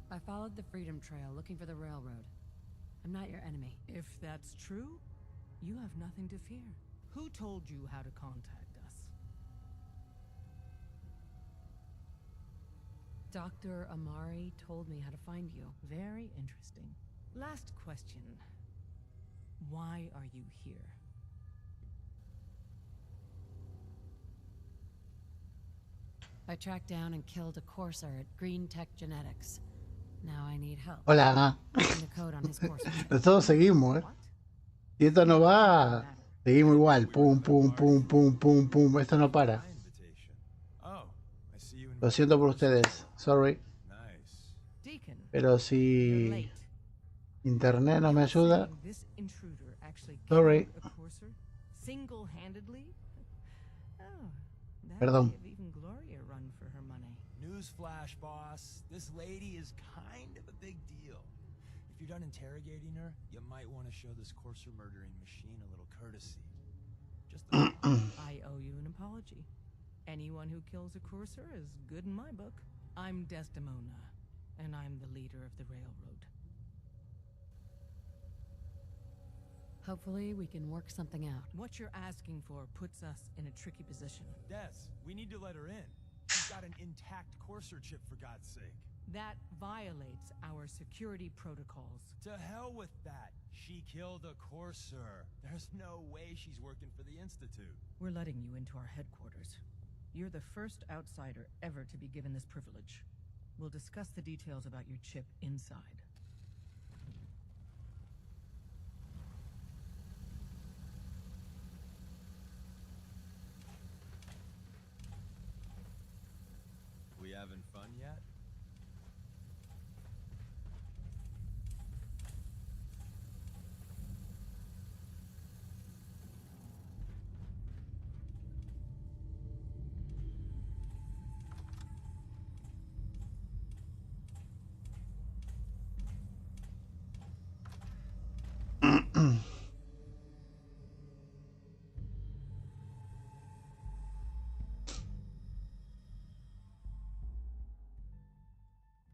I followed the Freedom Trail looking for the railroad. I'm not your enemy. If that's true, you have nothing to fear. Who told you how to contact us? Dr. Amari told me how to find you. Very interesting. Last question. Why are you here? I tracked down and killed a courser at Green Tech Genetics. Now I need help. Hola. Finding the code on his courser. Nosotros seguimos, Si esto no va, seguimos igual. Pum, pum, pum, pum, pum, pum. Esto no para. Lo siento por ustedes. Sorry. Pero si internet no me ayuda. Sorry. Perdón. Newsflash, boss. This lady is kind of a big deal. If you're done interrogating her, you might want to show this courser murdering machine a little courtesy. Just I owe you an apology. Anyone who kills a courser is good in my book. I'm Desdemona, and I'm the leader of the railroad. Hopefully we can work something out. What you're asking for puts us in a tricky position. Des, we need to let her in. She's got an intact courser chip, for God's sake. That violates our security protocols. To hell with that. She killed a courser. There's no way she's working for the Institute. We're letting you into our headquarters. You're the first outsider ever to be given this privilege. We'll discuss the details about your chip inside. We having fun yet?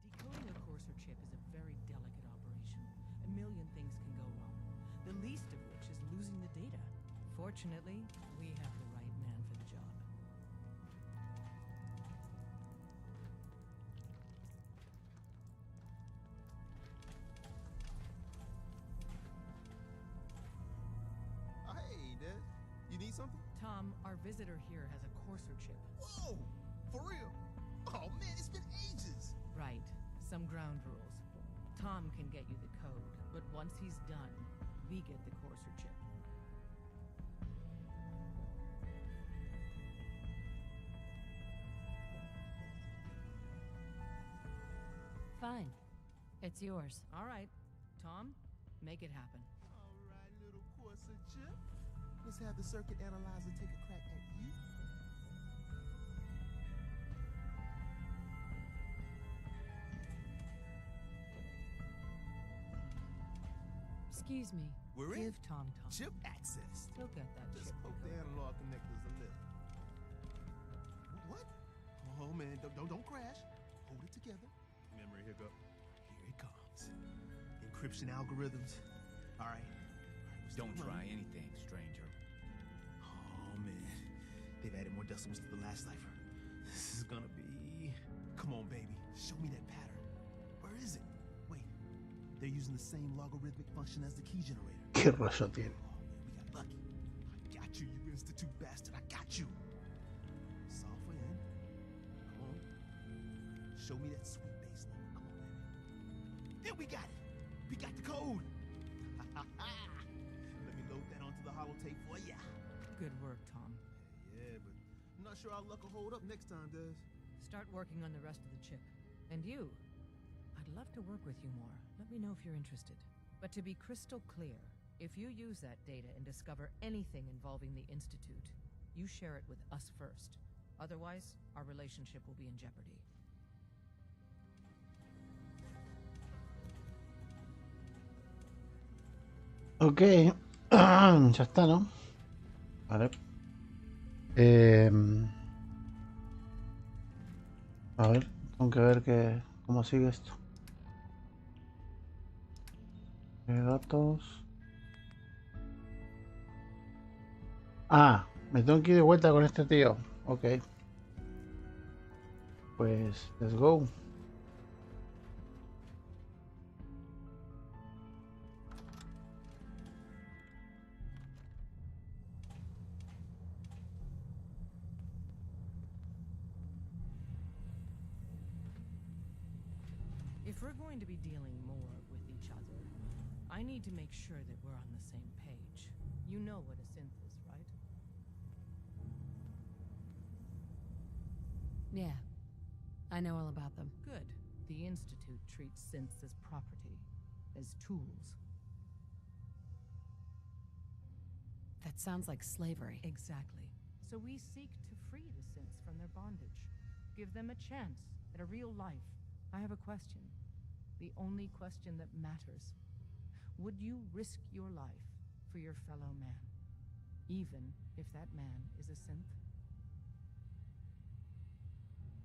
Decoding a courser chip is a very delicate operation. A million things can go wrong, the least of which is losing the data. Fortunately, we have the right man for the job. Hey, Des. You need something? Tom, our visitor here has a courser chip. Whoa! For real? Oh, man, it's been ages. Right. Some ground rules. Tom can get you the code, but once he's done, we get the courser chip. Fine. It's yours. All right. Tom, make it happen. All right, little courser chip. Let's have the circuit analyzer take a crack at you. Excuse me. We're in. Give Tom time. Chip access. He'll get that Just chip. poke the analog connectors a little. What? Oh man, don't crash. Hold it together. Memory hiccup. Here it comes. Encryption algorithms. All right. Don't try anything, stranger. Oh man, they've added more decimals to the last cipher. This is gonna be. Come on, baby. Show me that pattern. Where is it? Wait, they're using the same logarithmic function as the key generator. Qué rollo tiene. Oh man, we got lucky. I got you, you institute bastard. I got you. Software in. Come on. Show me that sweet bass number. Come on, baby. There we got it. We got the code. Let me load that onto the holotape for ya. Good work, Tom. Yeah, but I'm not sure our luck will hold up next time, Des. Start working on the rest of the chip. And you, I'd love to work with you more. Let me know if you're interested. But to be crystal clear, if you use that data and discover anything involving the Institute, you share it with us first. Otherwise, our relationship will be in jeopardy. Ok. Ya está, ¿no? Vale. A ver, tengo que ver cómo sigue esto. Datos. Ah, me tengo que ir de vuelta con este tío. Ok. Pues, let's go. If we're going to be dealing more with each other, I need to make sure that we're on the same page. You know what a synth is, right? Yeah, I know all about them. Good. The Institute treats synths as property, as tools. That sounds like slavery. Exactly. So we seek to free the synths from their bondage. Give them a chance at a real life. I have a question. The only question that matters. Would you risk your life for your fellow man? Even if that man is a synth?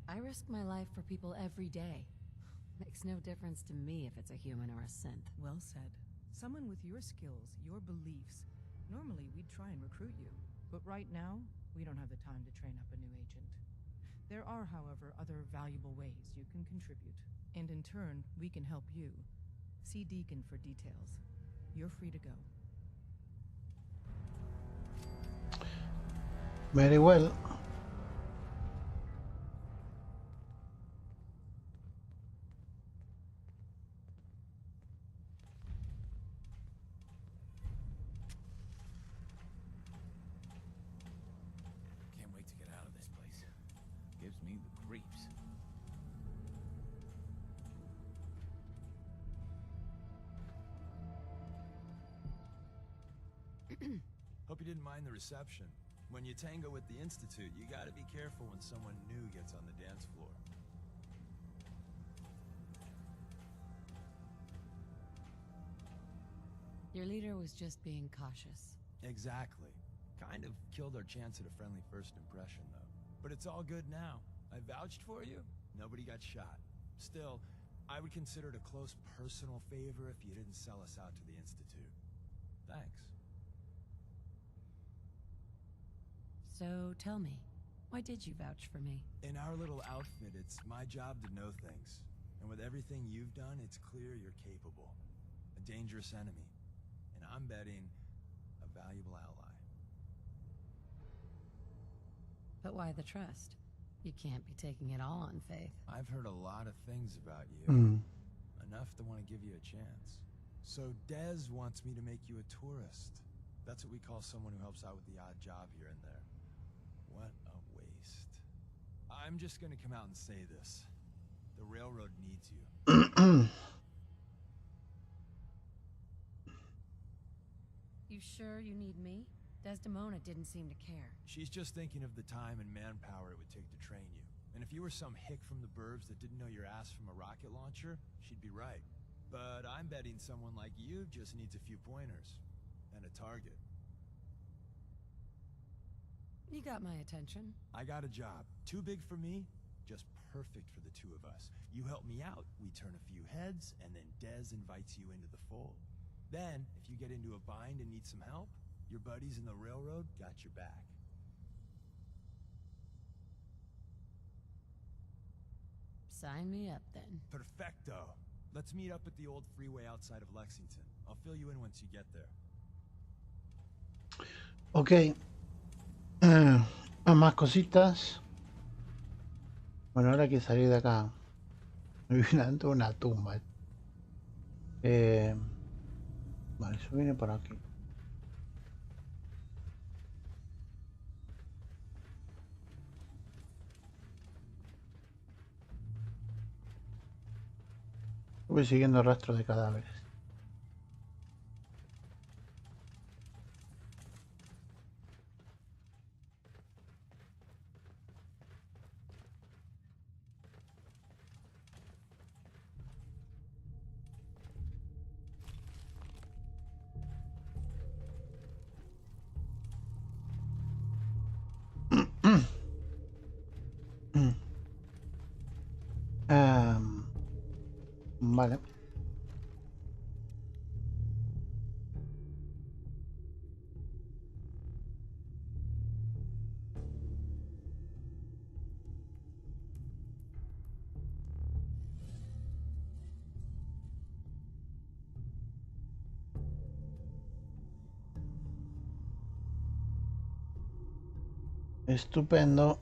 I risk my life for people every day. Makes no difference to me if it's a human or a synth. Well said. Someone with your skills, your beliefs. Normally, we'd try and recruit you. But right now, we don't have the time to train up a new agent. There are, however, other valuable ways you can contribute. And in turn, we can help you. See Deacon for details. You're free to go. Very well. Can't wait to get out of this place. Gives me the creeps. Hope you didn't mind the reception. When you tango with the Institute, you gotta be careful when someone new gets on the dance floor. Your leader was just being cautious. Exactly. Kind of killed our chance at a friendly first impression, though. But it's all good now. I vouched for you. Nobody got shot. Still, I would consider it a close personal favor if you didn't sell us out to the Institute. Thanks. So tell me, why did you vouch for me? In our little outfit, it's my job to know things. And with everything you've done, it's clear you're capable. A dangerous enemy. And I'm betting a valuable ally. But why the trust? You can't be taking it all on faith. I've heard a lot of things about you. Enough to want to give you a chance. So Dez wants me to make you a tourist. That's what we call someone who helps out with the odd job here and there. What a waste. I'm just gonna come out and say this. The railroad needs you. You sure you need me? Desdemona didn't seem to care. She's just thinking of the time and manpower it would take to train you. And if you were some hick from the burbs that didn't know your ass from a rocket launcher, she'd be right. But I'm betting someone like you just needs a few pointers. And a target. You got my attention. I got a job. Too big for me, just perfect for the two of us. You help me out, we turn a few heads, and then Dez invites you into the fold. Then, if you get into a bind and need some help, your buddies in the railroad got your back. Sign me up then. Perfecto. Let's meet up at the old freeway outside of Lexington. I'll fill you in once you get there. Ok. Más cositas. Bueno, ahora hay que salir de acá. Me viene dentro de una tumba. Vale, eso viene por aquí. Voy siguiendo rastros de cadáveres. Vale. Estupendo.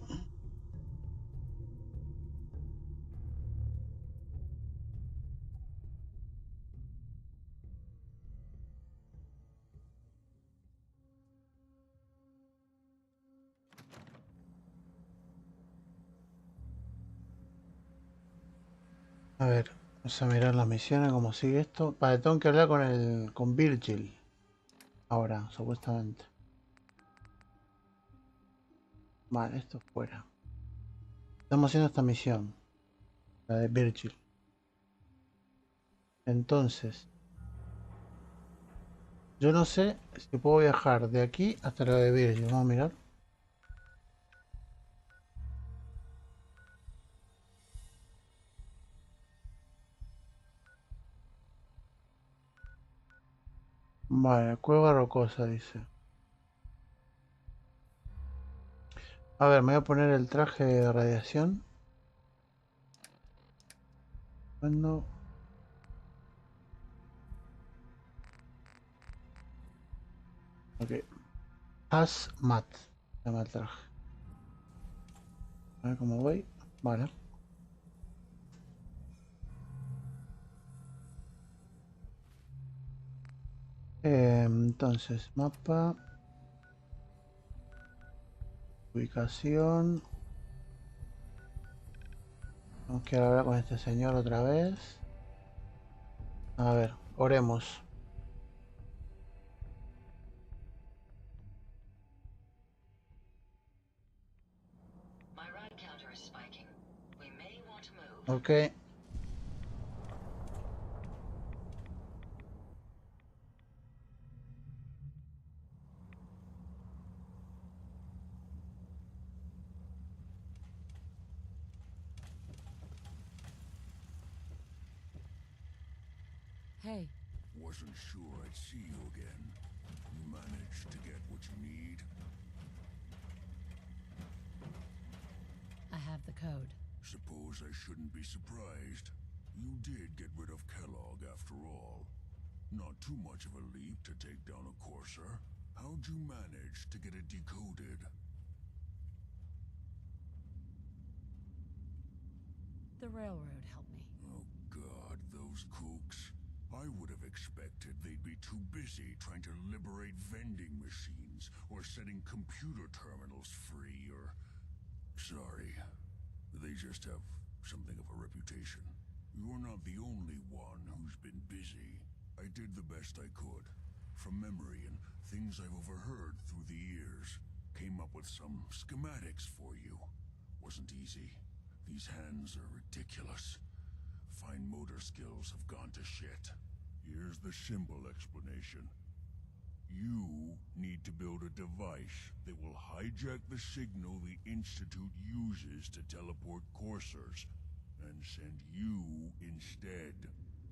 A ver, vamos a mirar las misiones, cómo sigue esto. Vale, tengo que hablar con Virgil. Ahora, supuestamente. Vale, esto fuera. Estamos haciendo esta misión. La de Virgil. Entonces, yo no sé si puedo viajar de aquí hasta la de Virgil. Vamos a mirar. Vale, cueva rocosa, dice. A ver, me voy a poner el traje de radiación. Cuando... Ok. Hazmat. Se llama el traje. A ver cómo voy. Vale. Entonces, mapa. Ubicación. Tengo que hablar con este señor otra vez. A ver, oremos. Ok. Hey, Wasn't sure I'd see you again. You managed to get what you need? I have the code. Suppose I shouldn't be surprised. You did get rid of Kellogg after all. Not too much of a leap to take down a courser. How'd you manage to get it decoded? The railroad helped me. Oh God, those kooks. I would have expected they'd be too busy trying to liberate vending machines or setting computer terminals free or... Sorry. They just have something of a reputation. You're not the only one who's been busy. I did the best I could. From memory and things I've overheard through the years. Came up with some schematics for you. Wasn't easy. These hands are ridiculous. Fine motor skills have gone to shit. Here's the simple explanation. You need to build a device that will hijack the signal the Institute uses to teleport coursers, and send you instead.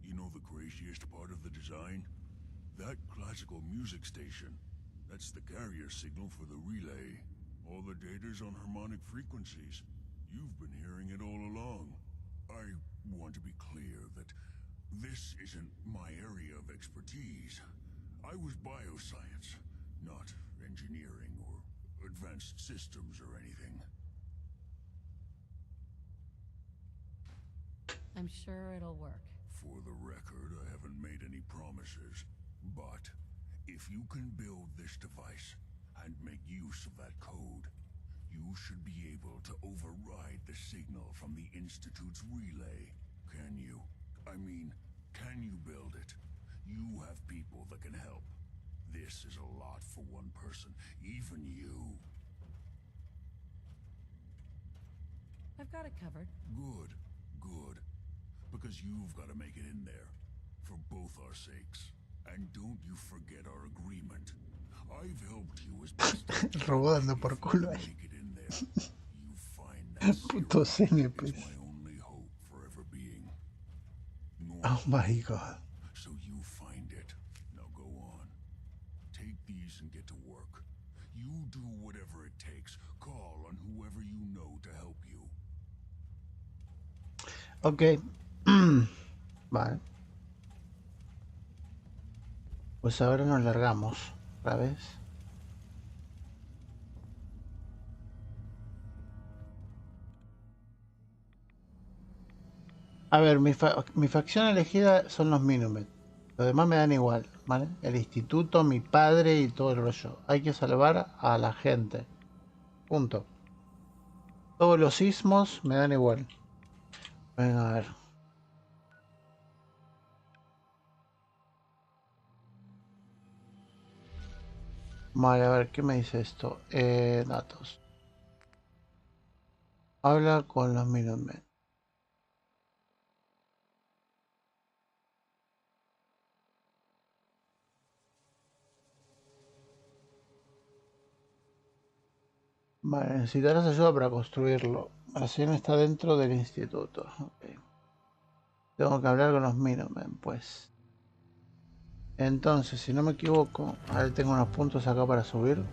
You know the craziest part of the design? That classical music station. That's the carrier signal for the relay. All the data's on harmonic frequencies. You've been hearing it all along. I want to be clear that this isn't my area of expertise. I was bioscience, not engineering or advanced systems or anything. I'm sure it'll work. For the record, I haven't made any promises, but if you can build this device and make use of that code, you should be able to override the signal from the Institute's relay. Can you? I mean, can you build it? You have people that can help. This is a lot for one person, even you. I've got it covered. Good, good. Because you've got to make it in there. For both our sakes. And don't you forget our agreement. I've helped you as best I can. Robando por culo ahí. Make it in there. You find that Puto Serie CNP. is my only hope for ever being normal. Oh my god. So you find it. Now go on. Take these and get to work. You do whatever it takes. Call on whoever you know to help you. Ok. Vale. Pues ahora nos largamos. Otra vez. A ver, mi facción elegida son los Minumet. Los demás me dan igual, ¿vale? El instituto, mi padre y todo el rollo. Hay que salvar a la gente. Punto. Todos los sismos me dan igual. Venga, a ver. Vale, a ver, ¿qué me dice esto? Datos. Habla con los Minutemen. Vale, necesitarás ayuda para construirlo. Acción está dentro del instituto. Okay. Tengo que hablar con los Minutemen, pues. Entonces, si no me equivoco, ahora tengo unos puntos acá para subir.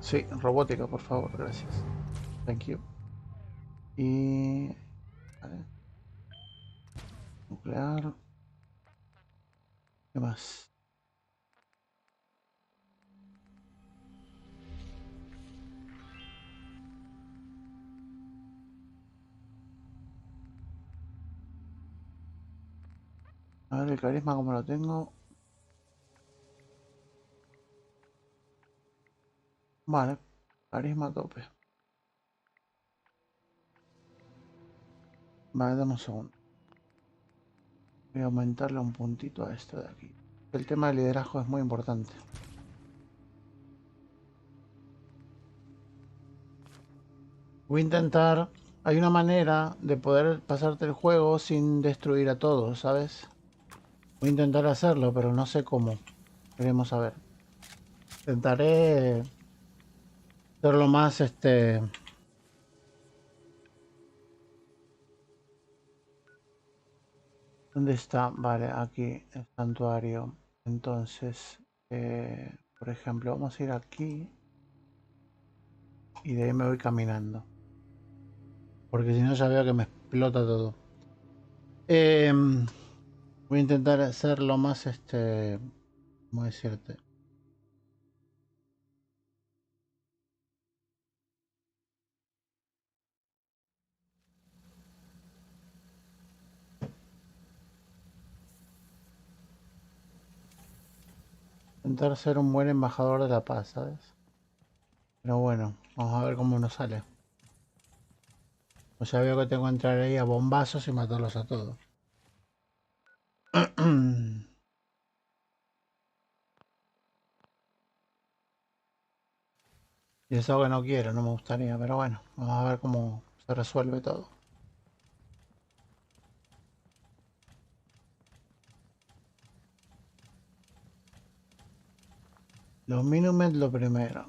Sí, robótica, por favor, gracias. Thank you. Y... Vale. Nuclear. ¿Qué más? A ver el carisma como lo tengo. Vale, carisma a tope. Vale, dame un segundo. Voy a aumentarle un puntito a esto de aquí. El tema del liderazgo es muy importante. Voy a intentar... Hay una manera de poder pasarte el juego sin destruir a todos, ¿sabes? Voy a intentar hacerlo, pero no sé cómo. Veremos a ver. Intentaré ser lo más ¿Dónde está? Vale, aquí el santuario. Entonces, por ejemplo, vamos a ir aquí. Y de ahí me voy caminando. Porque si no ya veo que me explota todo. Voy a intentar hacer lo más ¿cómo decirte? Intentar ser un buen embajador de la paz, ¿sabes? Pero bueno, vamos a ver cómo nos sale. O sea, veo que tengo que entrar ahí a bombazos y matarlos a todos. Y eso que no quiero, no me gustaría, pero bueno, vamos a ver cómo se resuelve todo. Los Minumet lo primero.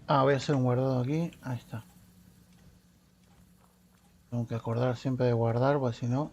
Ah, voy a hacer un guardado aquí. Ahí está. Tengo que acordar siempre de guardar, porque si no...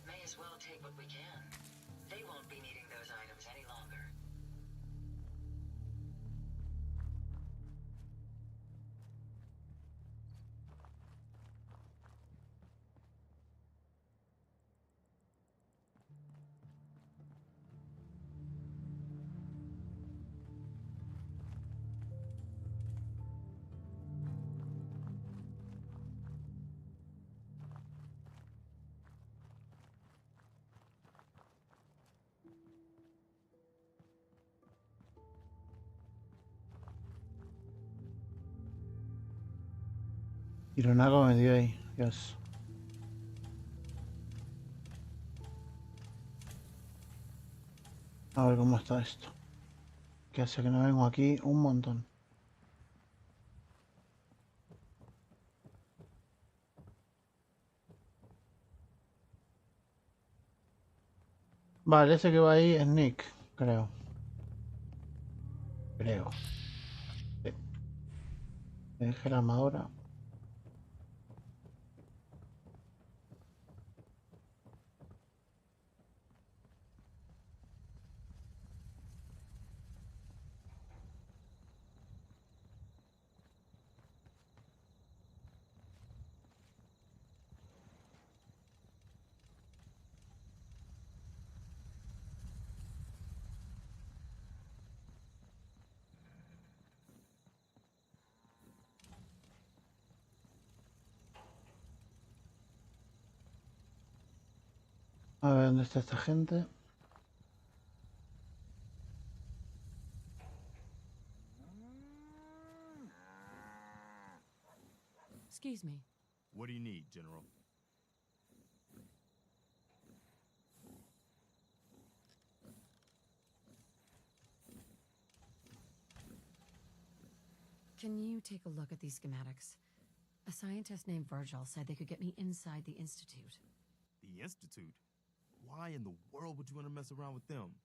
May as well take what we can. They won't be needing those items any longer. Tironaco me dio ahí, Dios. A ver cómo está esto. Que hace que no vengo aquí un montón. Vale, ese que va ahí es Nick, creo. Creo. Sí. Me dejé la armadura. A ver dónde está esta gente. Excuse me. What do you need, General? Can you take a look at these schematics? A scientist named Virgil said they could get me inside the Institute. The Institute? Why in the world would you want to mess around with them?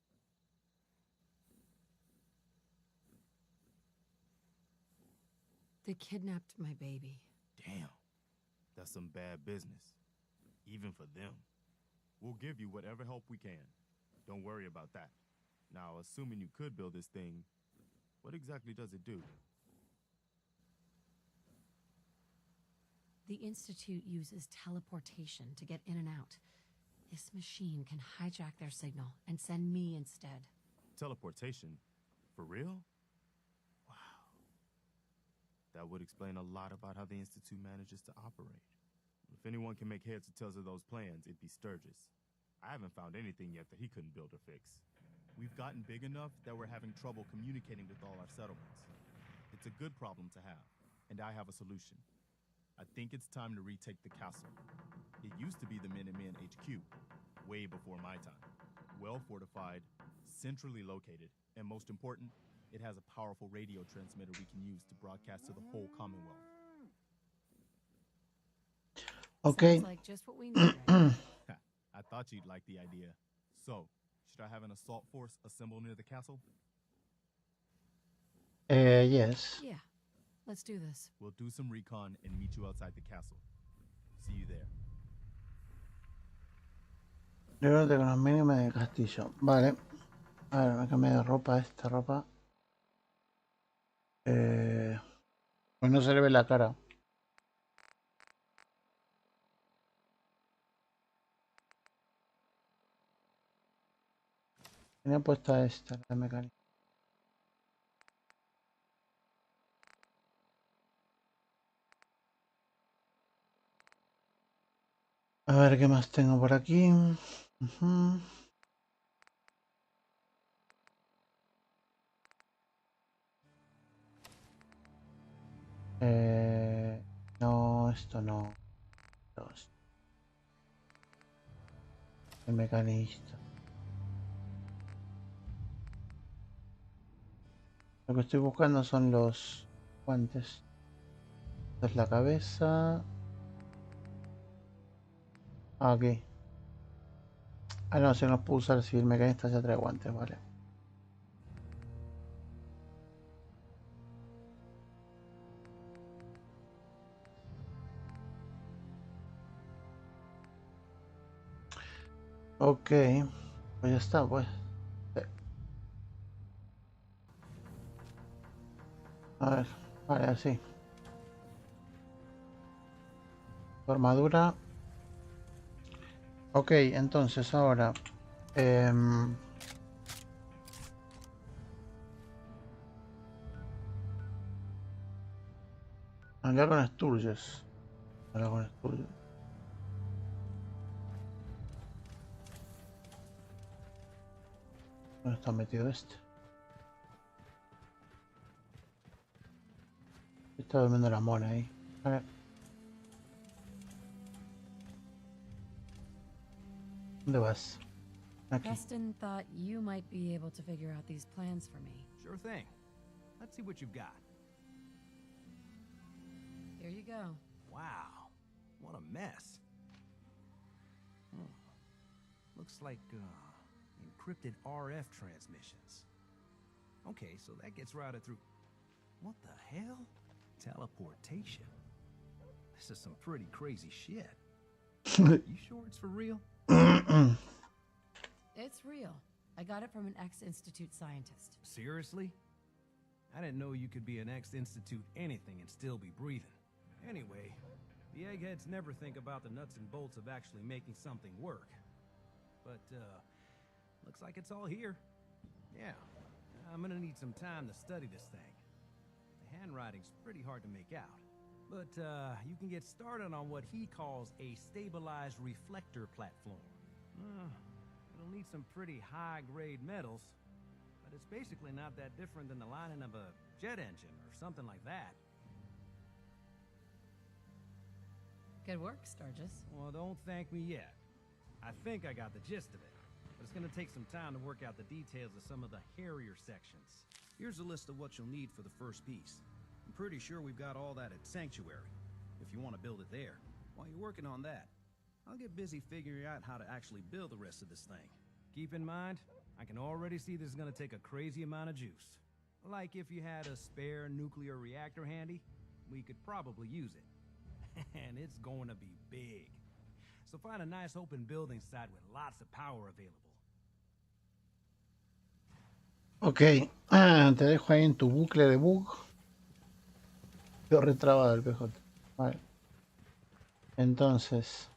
They kidnapped my baby. Damn. That's some bad business. Even for them. We'll give you whatever help we can. Don't worry about that. Now, assuming you could build this thing, what exactly does it do? The Institute uses teleportation to get in and out. This machine can hijack their signal and send me instead. Teleportation? For real? Wow. That would explain a lot about how the Institute manages to operate. If anyone can make heads or tails of those plans, it'd be Sturgis. I haven't found anything yet that he couldn't build or fix. We've gotten big enough that we're having trouble communicating with all our settlements. It's a good problem to have, and I have a solution. I think it's time to retake the castle. It used to be the Minutemen HQ, way before my time. Well fortified, centrally located, and most important, it has a powerful radio transmitter we can use to broadcast to the whole Commonwealth. Okay. Sounds like just what we need right now. I thought you'd like the idea. So, should I have an assault force assemble near the castle? Yes. Yeah, let's do this. We'll do some recon and meet you outside the castle. See you there. Libérate con los mínimos del castillo. Vale. A ver, me cambié de ropa, esta ropa. Pues no se le ve la cara. Tenía puesta esta, la mecánica. A ver qué más tengo por aquí. No, esto no. El mecanista. Lo que estoy buscando son los guantes. Esta es la cabeza. Aquí. Ah, no, se nos puede usar si el mecanista ya trae guantes, vale. Ok, pues ya está, pues. Sí. A ver, vale, así. Tu armadura. Ok, entonces ahora hablar con Sturgis. Hablar con Sturgis. ¿Dónde está metido este? Está durmiendo la mona ahí. Vale. ¿Dónde vas? Aquí. Preston thought you might be able to figure out these plans for me. Sure thing. Let's see what you've got. Here you go. Wow, what a mess. Looks like encrypted RF transmissions. Okay, so that gets routed through. What the hell? Teleportation. This is some pretty crazy shit. You sure it's for real? It's real. I got it from an ex-Institute scientist. Seriously? I didn't know you could be an ex-Institute anything and still be breathing. Anyway, the eggheads never think about the nuts and bolts of actually making something work. But, looks like it's all here. Yeah, I'm gonna need some time to study this thing. The handwriting's pretty hard to make out. But, you can get started on what he calls a stabilized reflector platform. It'll need some pretty high-grade metals, but it's basically not that different than the lining of a jet engine or something like that. Good work, Sturgis. Well, don't thank me yet. I think I got the gist of it, but it's gonna take some time to work out the details of some of the hairier sections. Here's a list of what you'll need for the first piece. I'm pretty sure we've got all that at Sanctuary, if you want to build it there. While you're working on that, I'll get busy figuring out how to actually build the rest of this thing. Keep in mind, I can already see this is gonna take a crazy amount of juice. Like if you had a spare nuclear reactor handy, we could probably use it. And it's going to be big. So find a nice open building site with lots of power available. Ok, te dejo ahí en tu bucle de bug. Quedó retrabado el PJ. Vale. Entonces,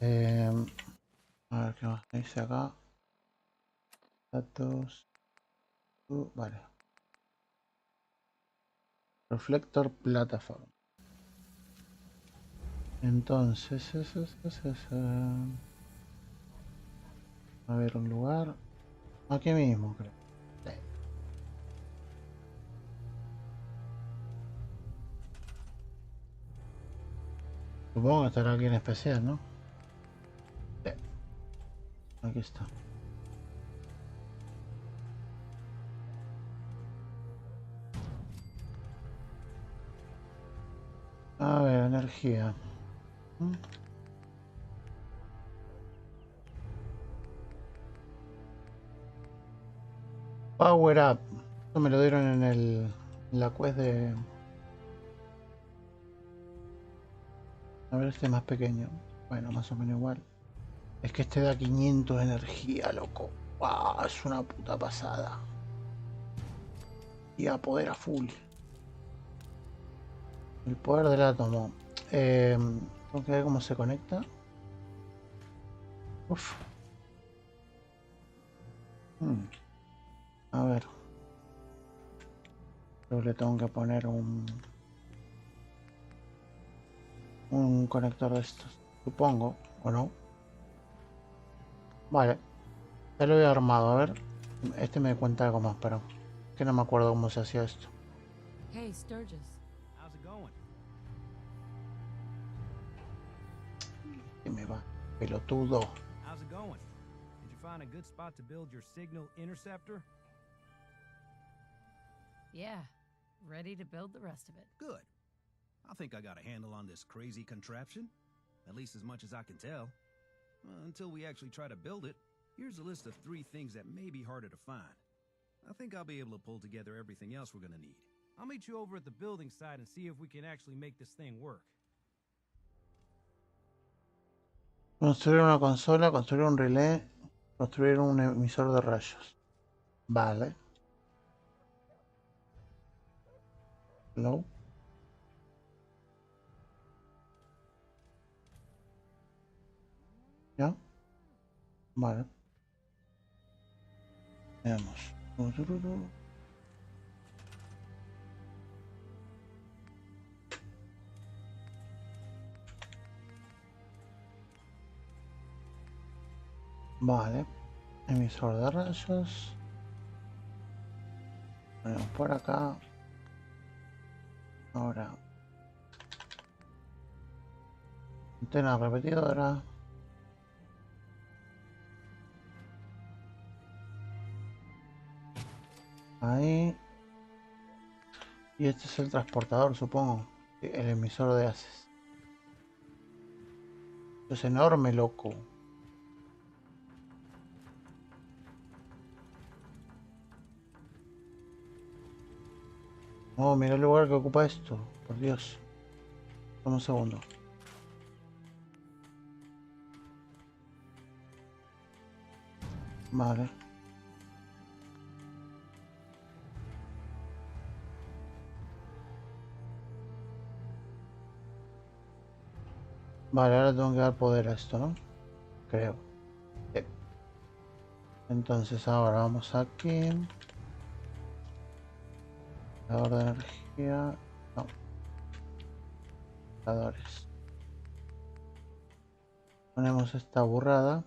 a ver qué más me dice acá. Datos. Vale. Reflector plataforma. Entonces, a ver, un lugar. Aquí mismo, creo. Sí. Supongo que estará alguien especial, ¿no? Sí. Aquí está. A ver, energía. Power up. Esto me lo dieron en la quest de... A ver, este es más pequeño. Bueno, más o menos igual. Es que este da 500 de energía, loco. ¡Wow! Es una puta pasada. Y a poder a full. El poder del átomo. Tengo que ver cómo se conecta. Uf. A ver. Creo que le tengo que poner un conector de estos. Supongo, o no. Vale. Ya lo he armado. A ver. Este me cuenta algo más, pero es que no me acuerdo cómo se hacía esto. Hey, Sturgis. How's it going? Que me va. Pelotudo. How's it going? Did you find a good spot to build your signal interceptor? Yeah, ready to build the rest of it. Good. I think I got a handle on this crazy contraption. At least as much as I can tell. Until we actually try to build it, here's a list of 3 things that may be harder to find. I think I'll be able to pull together everything else we're gonna need. I'll meet you over at the building site and see if we can actually make this thing work. Construir una consola, construir un relé, construir un emisor de rayos. Vale. No. ¿Ya? Vale. Veamos. Vale. Emisor de rayos. Ponemos por acá. Ahora. Antena repetidora. Ahí. Y este es el transportador, supongo. El emisor de haces. Es enorme, loco. Oh, mira el lugar que ocupa esto. Por Dios. Toma un segundo. Vale. Vale, ahora tengo que dar poder a esto, ¿no? Creo. Sí. Entonces ahora vamos aquí. Dador de energía. No. Dadores. Ponemos esta burrada.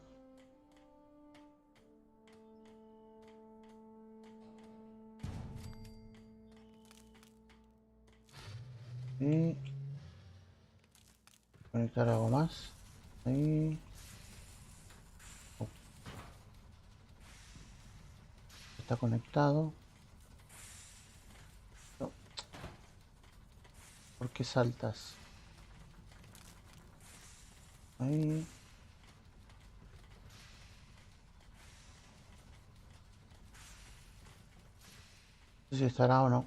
Y conectar algo más. Ahí. Oh. Está conectado. No. ¿Por qué saltas? Ahí. No sé si estará o no.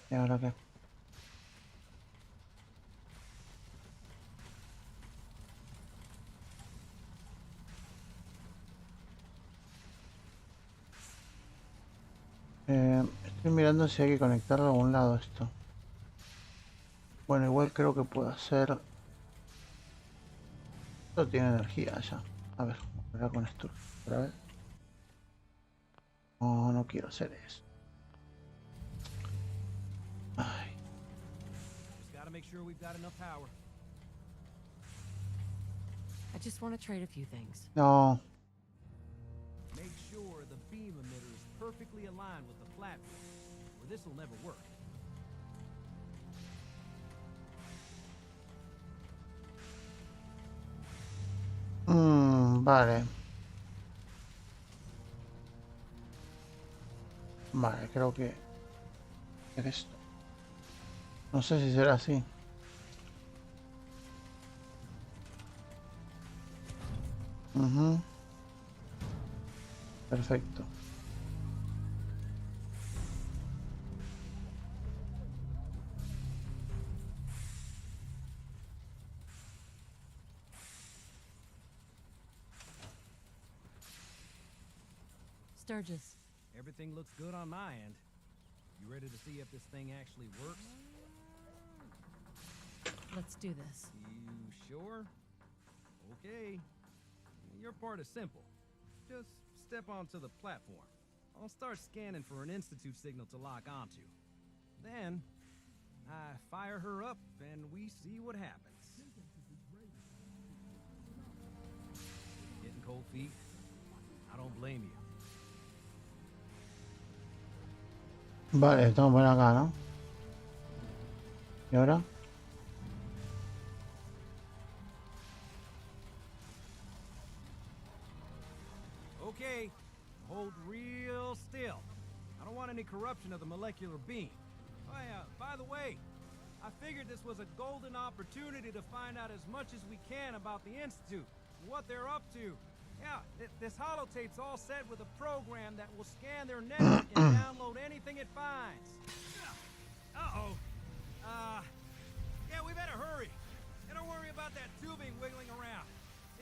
¿Y ahora qué? Estoy mirando si hay que conectarlo a algún lado esto. Bueno, igual creo que puedo hacer... Esto tiene energía ya. A ver, voy a con esto. Otra vez. No, no quiero hacer eso. Ay. I just want to trade a few things. No. Make sure the beam emitter is perfectly aligned with the platform, or this will never work. Vale. Vale, creo que es esto. No sé si será así. Perfecto. Sturgis. Everything looks good on my end. You ready to see if this thing actually works? Let's do this. You sure? Okay. Your part is simple. Just step onto the platform. I'll start scanning for an Institute signal to lock onto. Then, I fire her up and we see what happens. Getting cold feet? I don't blame you. Vale, estamos por acá, ¿no? ¿Y ahora? Okay, hold real still. I don't want any corruption of the molecular beam. Oh yeah, by the way, I figured this was a golden opportunity to find out as much as we can about the Institute, what they're up to. Yeah, this holotape's all set with a program that will scan their network and download anything it finds. Uh-oh. Yeah, we better hurry. And don't worry about that tubing wiggling around.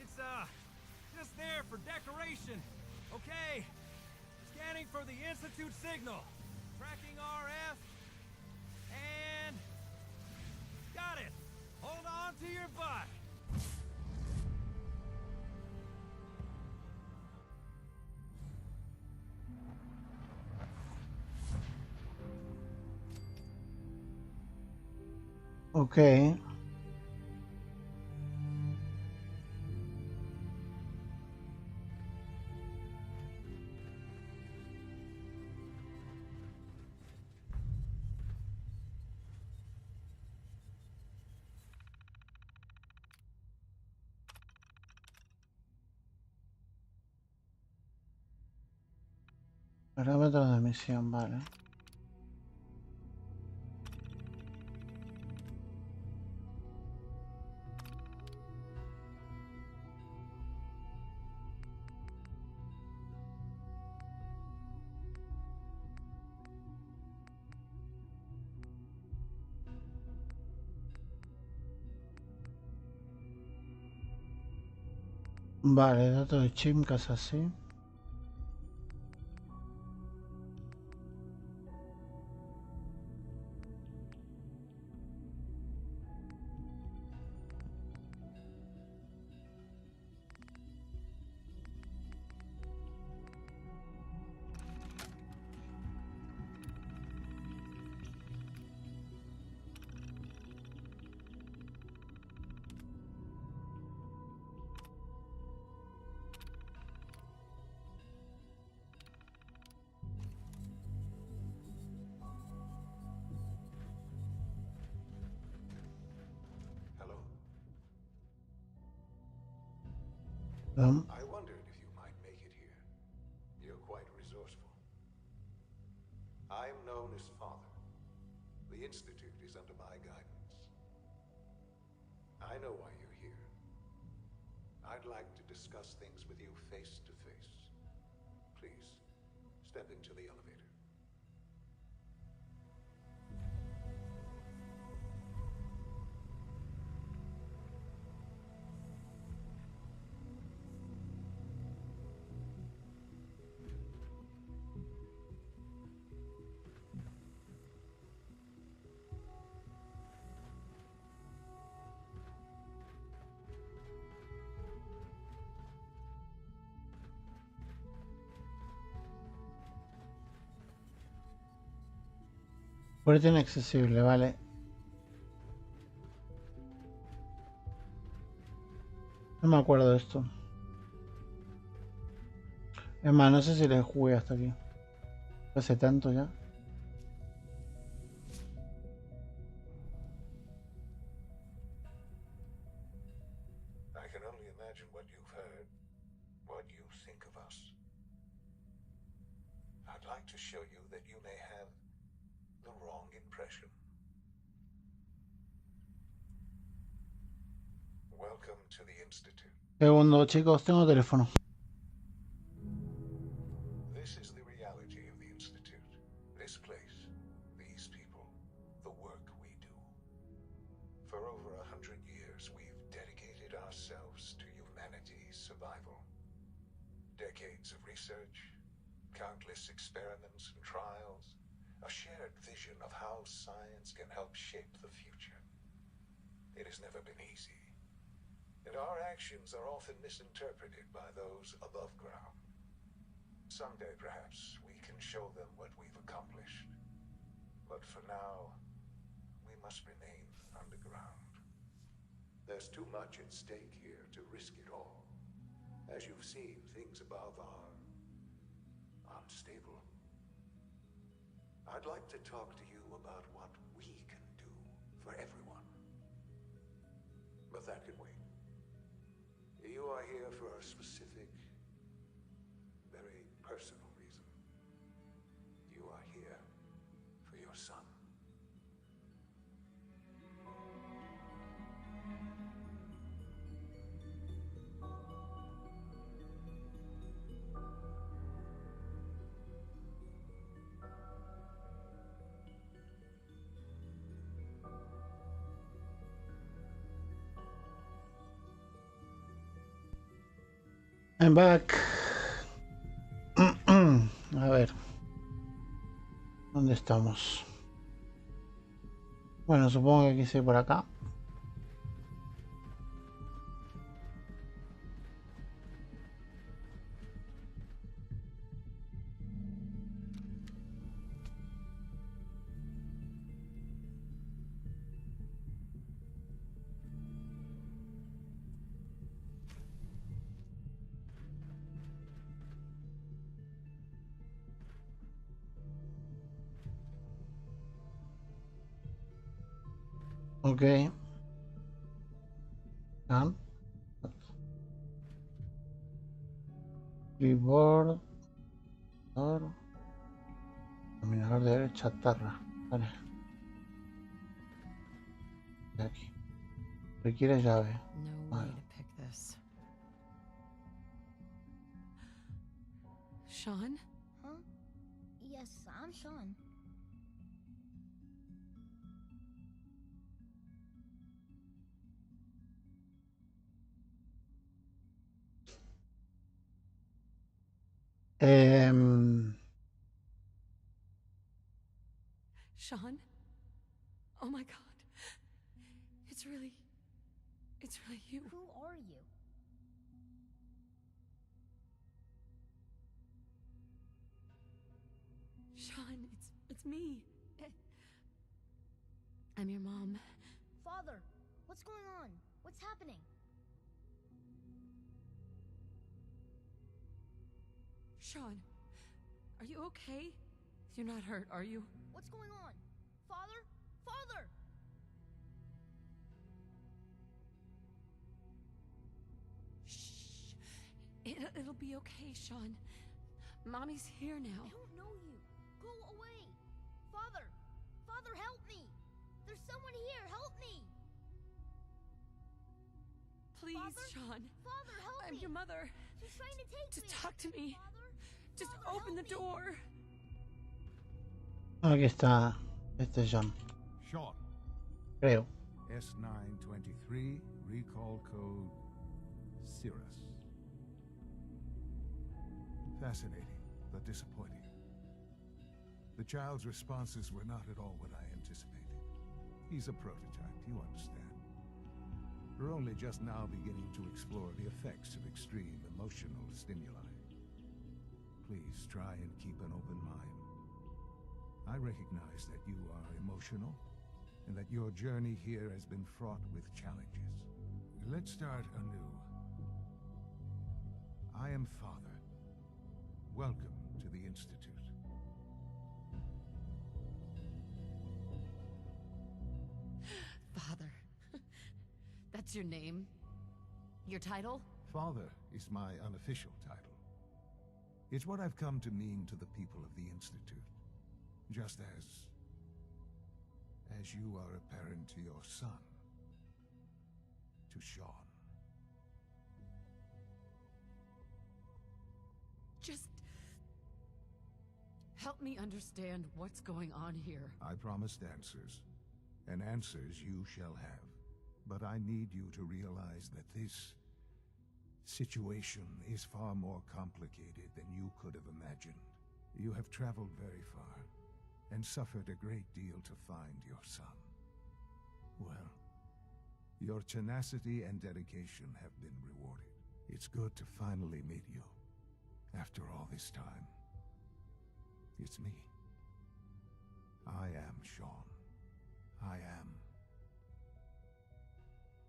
It's, just there for decoration. Okay. Scanning for the Institute signal. Tracking RF. And... got it. Hold on to your butt. Ok. Parámetros de emisión, vale. Vale, datos de chimcas así. Hello? Um, I wondered if you might make it here. You're quite resourceful. I'm known as Father. The Institute is under my guidance. I know why you're here. I'd like to discuss things with you face to face. Please, step into the elevator. puerta inaccesible, vale. No me acuerdo de esto. Es más, no sé si le jugué hasta aquí. Hace tanto ya. I can only imagine what you've heard, what you think of us. I'd like to show you that you may have the wrong impression. Welcome to the Institute. Segundo, chicos, tengo teléfono. This is the reality of the Institute. This place, these people, the work we do. For over 100 years, we've dedicated ourselves to humanity's survival. Decades of research, countless experiments and trials, a shared vision of how science can help shape the future. It has never been easy, and our actions are often misinterpreted by those above ground. Someday, perhaps, we can show them what we've accomplished. But for now, we must remain underground. There's too much at stake here to risk it all. As you've seen, things above are unstable. I'd like to talk to you about what we can do for everyone. But that can wait. You are here for a specific, very personal reason. You are here for your son. I'm back. A ver. ¿Dónde estamos? Bueno, supongo que quise ir por acá. Ok. Keyboard. Terminador de chatarra. Vale. De aquí. Requiere llave. No way to pick this. Sean? Huh? Yes, I'm Sean. Sean? Oh my god. It's really you. Who are you? Sean, it's me. I'm your mom. Father, what's going on? What's happening? Sean, are you okay? You're not hurt, are you? What's going on? Father? Father! Shh. It'll be okay, Sean. Mommy's here now. I don't know you. Go away. Father! Father, help me! There's someone here. Help me! Please, Father? Sean. Father, help me! I'm your mother. She's trying to take me. Talk to me. Father? Just Father, open the help me. door. Aquí está. Este es John. Shaun. Creo. S923, recall code Cirrus. Fascinating, but disappointing. The child's responses were not at all what I anticipated. He's a prototype, you understand. We're only just now beginning to explore the effects of extreme emotional stimuli. Please try and keep an open mind. I recognize that you are emotional, and that your journey here has been fraught with challenges. Let's start anew. I am Father. Welcome to the Institute. Father. That's your name? Your title? Father is my unofficial title. It's what I've come to mean to the people of the Institute. Just as you are a parent to your son, to Shaun. Just help me understand what's going on here. I promised answers, and answers you shall have. But I need you to realize that this situation is far more complicated than you could have imagined. You have traveled very far, and suffered a great deal to find your son. Well, your tenacity and dedication have been rewarded. It's good to finally meet you, after all this time. It's me. I am Shaun. I am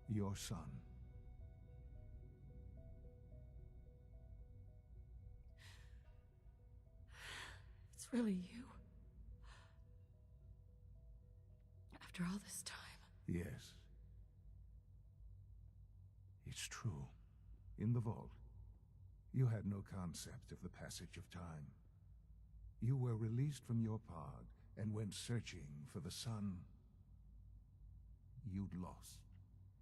your son. It's really you. After all this time. Yes. It's true. In the vault, you had no concept of the passage of time. You were released from your pod and went searching for the son you'd lost.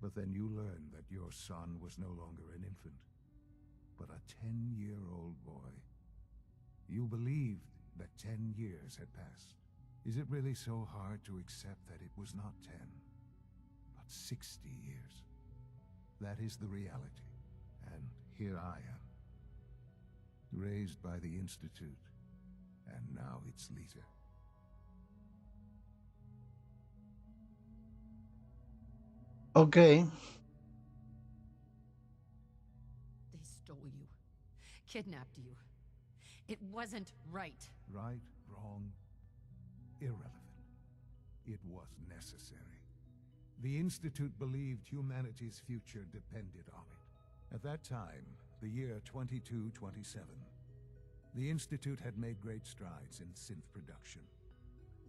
But then you learned that your son was no longer an infant, but a 10-year-old boy. You believed that 10 years had passed. Is it really so hard to accept that it was not 10, but 60 years? That is the reality, and here I am, raised by the Institute, and now its leader. Okay. They stole you. Kidnapped you. It wasn't right. Right, wrong, irrelevant. It was necessary. The Institute believed humanity's future depended on it. At that time, the year 2227, the Institute had made great strides in synth production.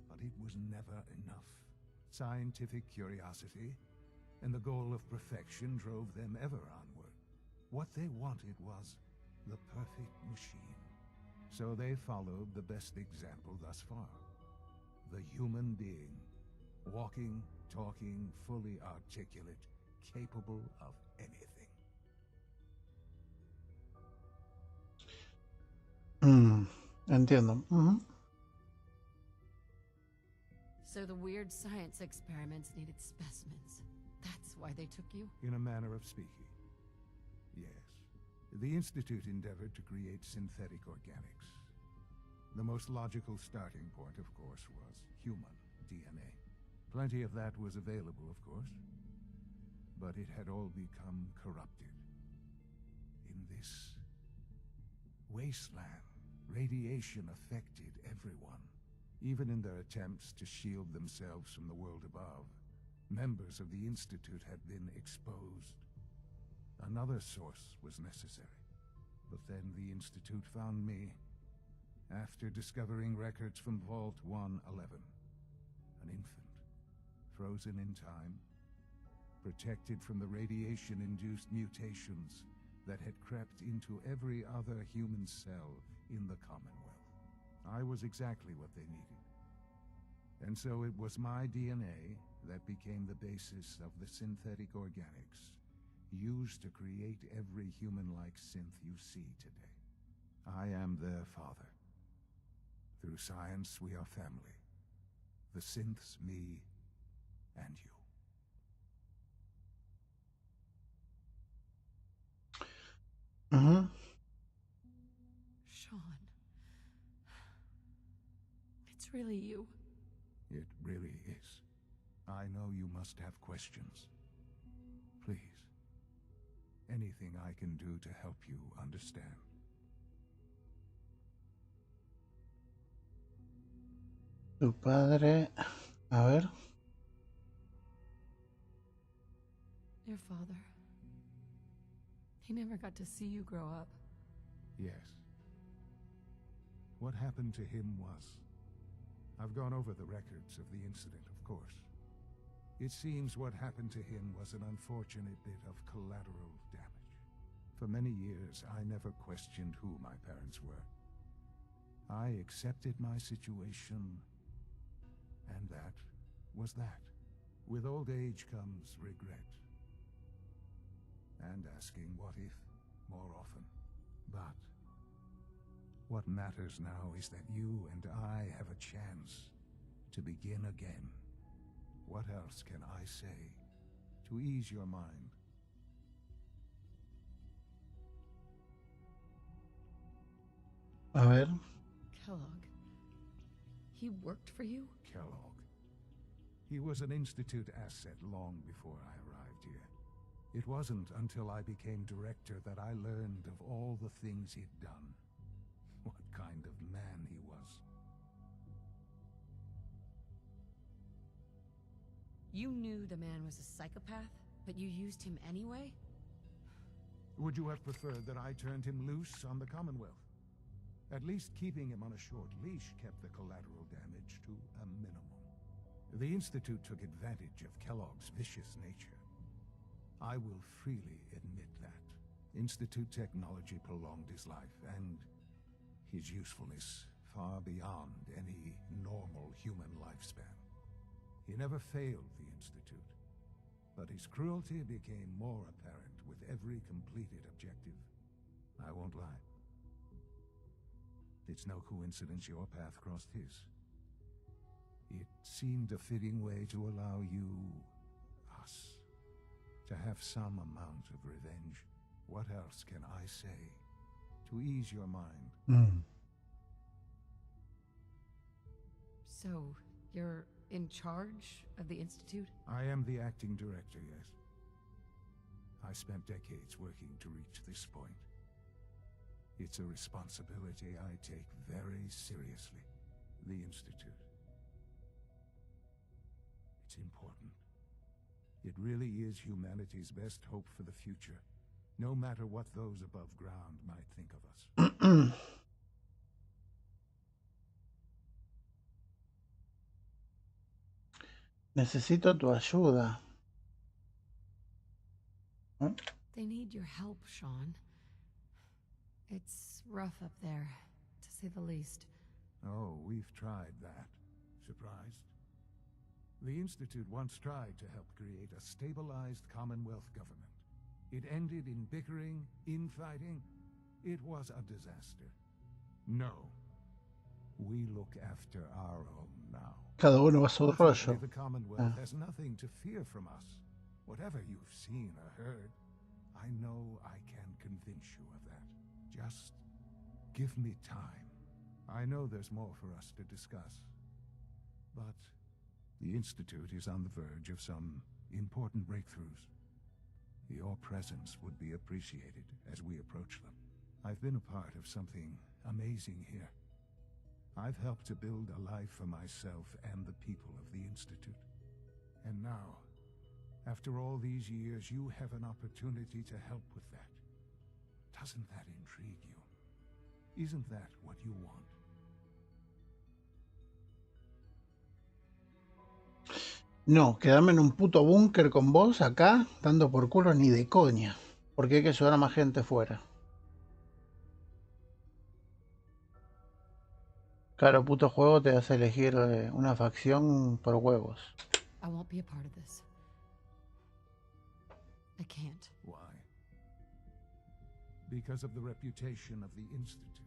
But it was never enough. Scientific curiosity and the goal of perfection drove them ever onward. What they wanted was the perfect machine. So they followed the best example thus far. The human being. Walking, talking, fully articulate, capable of anything. Entiendo. So the weird science experiments needed specimens. That's why they took you? In a manner of speaking. Yes. The Institute endeavored to create synthetic organics. The most logical starting point, of course, was human DNA. Plenty of that was available, of course. But it had all become corrupted. In this wasteland, radiation affected everyone. Even in their attempts to shield themselves from the world above, members of the Institute had been exposed. Another source was necessary. But then the Institute found me, after discovering records from Vault 111. An infant, frozen in time, protected from the radiation-induced mutations that had crept into every other human cell in the Commonwealth. I was exactly what they needed. And so it was my DNA that became the basis of the synthetic organics used to create every human-like synth you see today. I am their father. Through science, we are family. The synths, me, and you. Sean. It's really you. It really is. I know you must have questions. Please. Anything I can do to help you understand. Tu padre... A ver... Your father. He never got to see you grow up. Yes. What happened to him was... I've gone over the records of the incident, of course. It seems what happened to him was an unfortunate bit of collateral damage. For many years, I never questioned who my parents were. I accepted my situation, and that was that. With old age comes regret. And asking what if more often. But what matters now is that you and I have a chance to begin again. What else can I say to ease your mind? A ver... Kellogg. He worked for you? Kellogg. He was an Institute asset long before I arrived here. It wasn't until I became director that I learned of all the things he'd done. What kind of man he was. You knew the man was a psychopath, but you used him anyway? Would you have preferred that I turned him loose on the Commonwealth? At least keeping him on a short leash kept the collateral damage to a minimum. The Institute took advantage of Kellogg's vicious nature. I will freely admit that. Institute technology prolonged his life, and his usefulness far beyond any normal human lifespan. He never failed the Institute, but his cruelty became more apparent with every completed objective. I won't lie. It's no coincidence your path crossed his. It seemed a fitting way to allow you, us, to have some amount of revenge. What else can I say to ease your mind? So, you're in charge of the Institute? I am the acting director, yes. I spent decades working to reach this point. It's a responsibility I take very seriously. The Institute. It's important. It really is humanity's best hope for the future, no matter what those above ground might think of us. Necesito tu ayuda. They need your help, Sean. It's rough up there, to say the least. Oh, we've tried that. Surprised? The Institute once tried to help create a stabilized Commonwealth government. It ended in bickering, infighting. It was a disaster. No. We look after our own now. Cada uno va a su rollo. Ultimately, the Commonwealth has nothing to fear from us. Whatever you've seen or heard, I know I can convince you of that. Just give me time. I know there's more for us to discuss. But the Institute is on the verge of some important breakthroughs. Your presence would be appreciated as we approach them. I've been a part of something amazing here. I've helped to build a life for myself and the people of the Institute. And now, after all these years, you have an opportunity to help with that. Doesn't that intrigue you? Isn't that what you want? No, quedarme en un puto búnker con vos acá, dando por culo ni de coña. Porque hay que ayudar a más gente fuera. Claro, puto juego te hace elegir una facción por huevos. I won't be a part of this. I can't. Why? Because of the reputation of the Institute.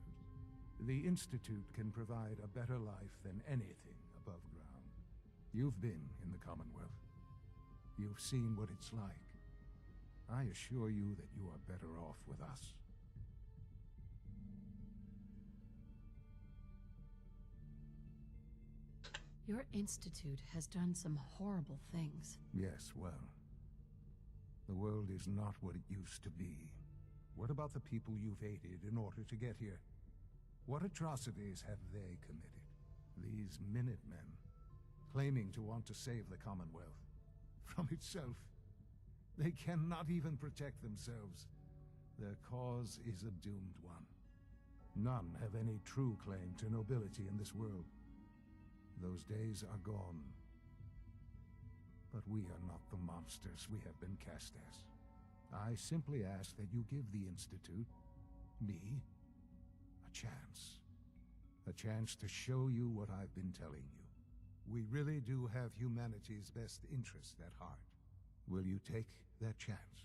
The Institute can provide a better life than anything above ground. You've been in the Commonwealth. You've seen what it's like. I assure you that you are better off with us. Your institute has done some horrible things. Yes, well, the world is not what it used to be. What about the people you've aided in order to get here? What atrocities have they committed? These Minutemen, claiming to want to save the Commonwealth from itself. They cannot even protect themselves. Their cause is a doomed one. None have any true claim to nobility in this world. Those days are gone. But we are not the monsters we have been cast as. I simply ask that you give the Institute, me, a chance. A chance to show you what I've been telling you. We really do have humanity's best interest at heart. Will you take that chance?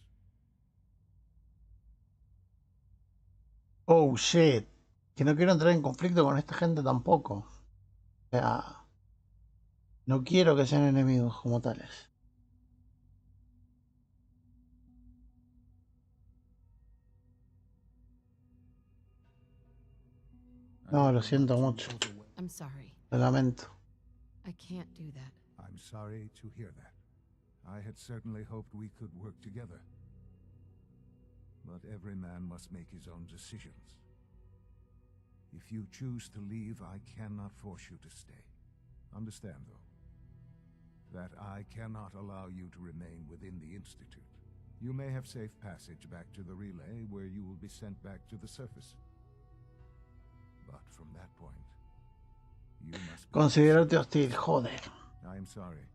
Oh shit. Que no quiero entrar en conflicto con esta gente tampoco. O sea, no quiero que sean enemigos como tales. No, lo siento mucho. I'm sorry. Lo lamento. I can't do that. I'm sorry to hear that. I had certainly hoped we could work together. But every man must make his own decisions. If you choose to leave, I cannot force you to stay. Understand, though, that I cannot allow you to remain within the Institute. You may have safe passage back to the relay, where you will be sent back to the surface. But from that point, you must be... Considerarte hostil, joder. I am sorry.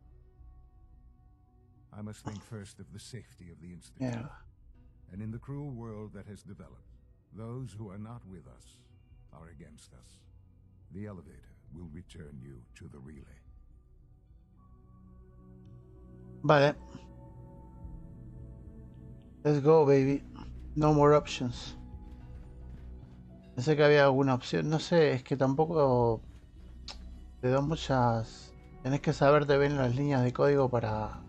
I must think first of the safety of the Institute. Yeah. And in the cruel world that has developed, those who are not with us are against us. The elevator will return you to the relay. Vale. Let's go, baby. No more options. Pensé que había alguna opción. No sé, es que tampoco te da muchas... Tenés que saberte bien las líneas de código para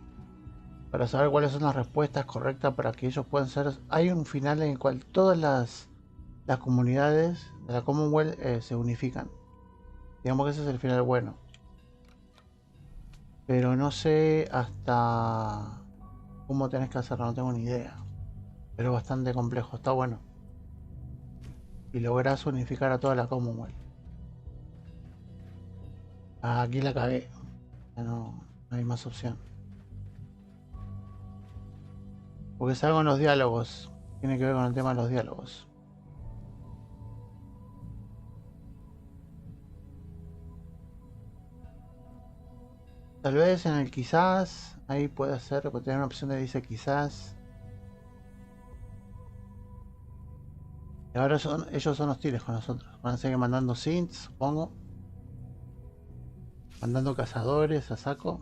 saber cuáles son las respuestas correctas para que ellos puedan ser... Hay un final en el cual todas las comunidades de la Commonwealth se unifican. Digamos que ese es el final bueno. Pero no sé hasta cómo tenés que hacerlo, no tengo ni idea. Pero es bastante complejo, está bueno. Y lográs unificar a toda la Commonwealth. Aquí la cagué. Ya no hay más opción. Porque es algo en los diálogos. Tiene que ver con el tema de los diálogos. Tal vez en el quizás, ahí puede ser, porque tiene una opción que dice quizás. Y ahora ellos son hostiles con nosotros. Van a seguir mandando synths, supongo. Mandando cazadores a saco.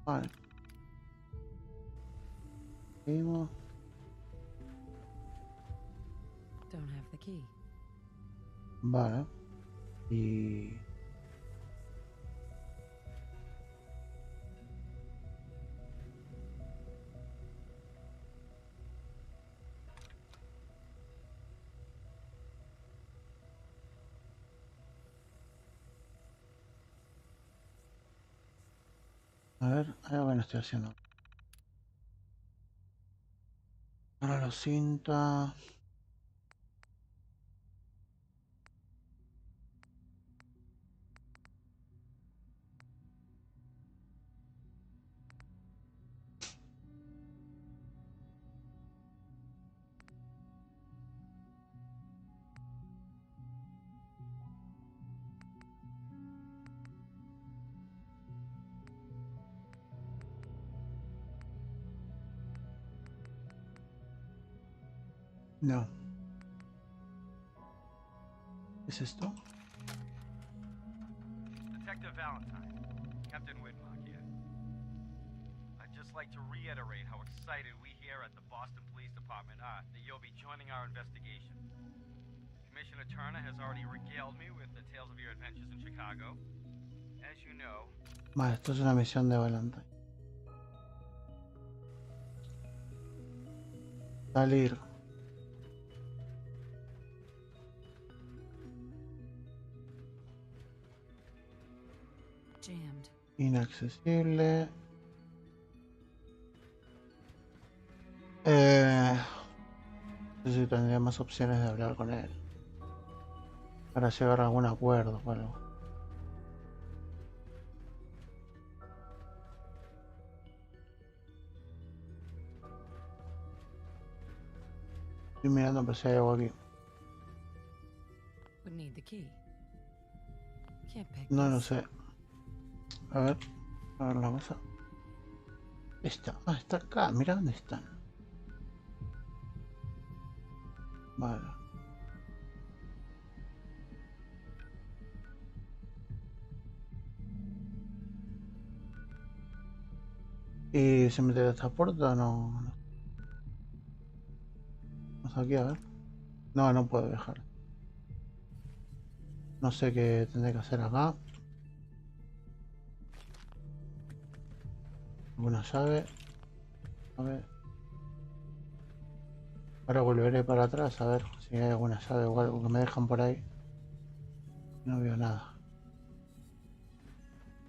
Vale. Seguimos. Don't have the key. Vale. Y... a ver, hay algo que no estoy haciendo. Ahora lo cinta. No. ¿Qué es esto? Detective Valentine, Captain Whitlock here. I'd just like to reiterate how excited we here at the Boston Police Department are that you'll be joining our investigation. Commissioner Turner has already regaled me with the tales of your adventures in Chicago. As you know... Vale, esto es una misión de Valentine. Salir. Jammed. Inaccesible. No sé si tendría más opciones de hablar con él. Para llegar a algún acuerdo o algo. Estoy mirando por si hay algo aquí. Would need the key. Can't pick No lo this. sé. A ver la cosa. Está. Ah, está acá. Mira dónde están. Vale. ¿Y se me teletransporta o no? Vamos aquí a ver. No, no puedo viajar. No sé qué tendré que hacer acá. Una llave. A ver. Ahora volveré para atrás a ver si hay alguna llave o algo que me dejan por ahí. No veo nada.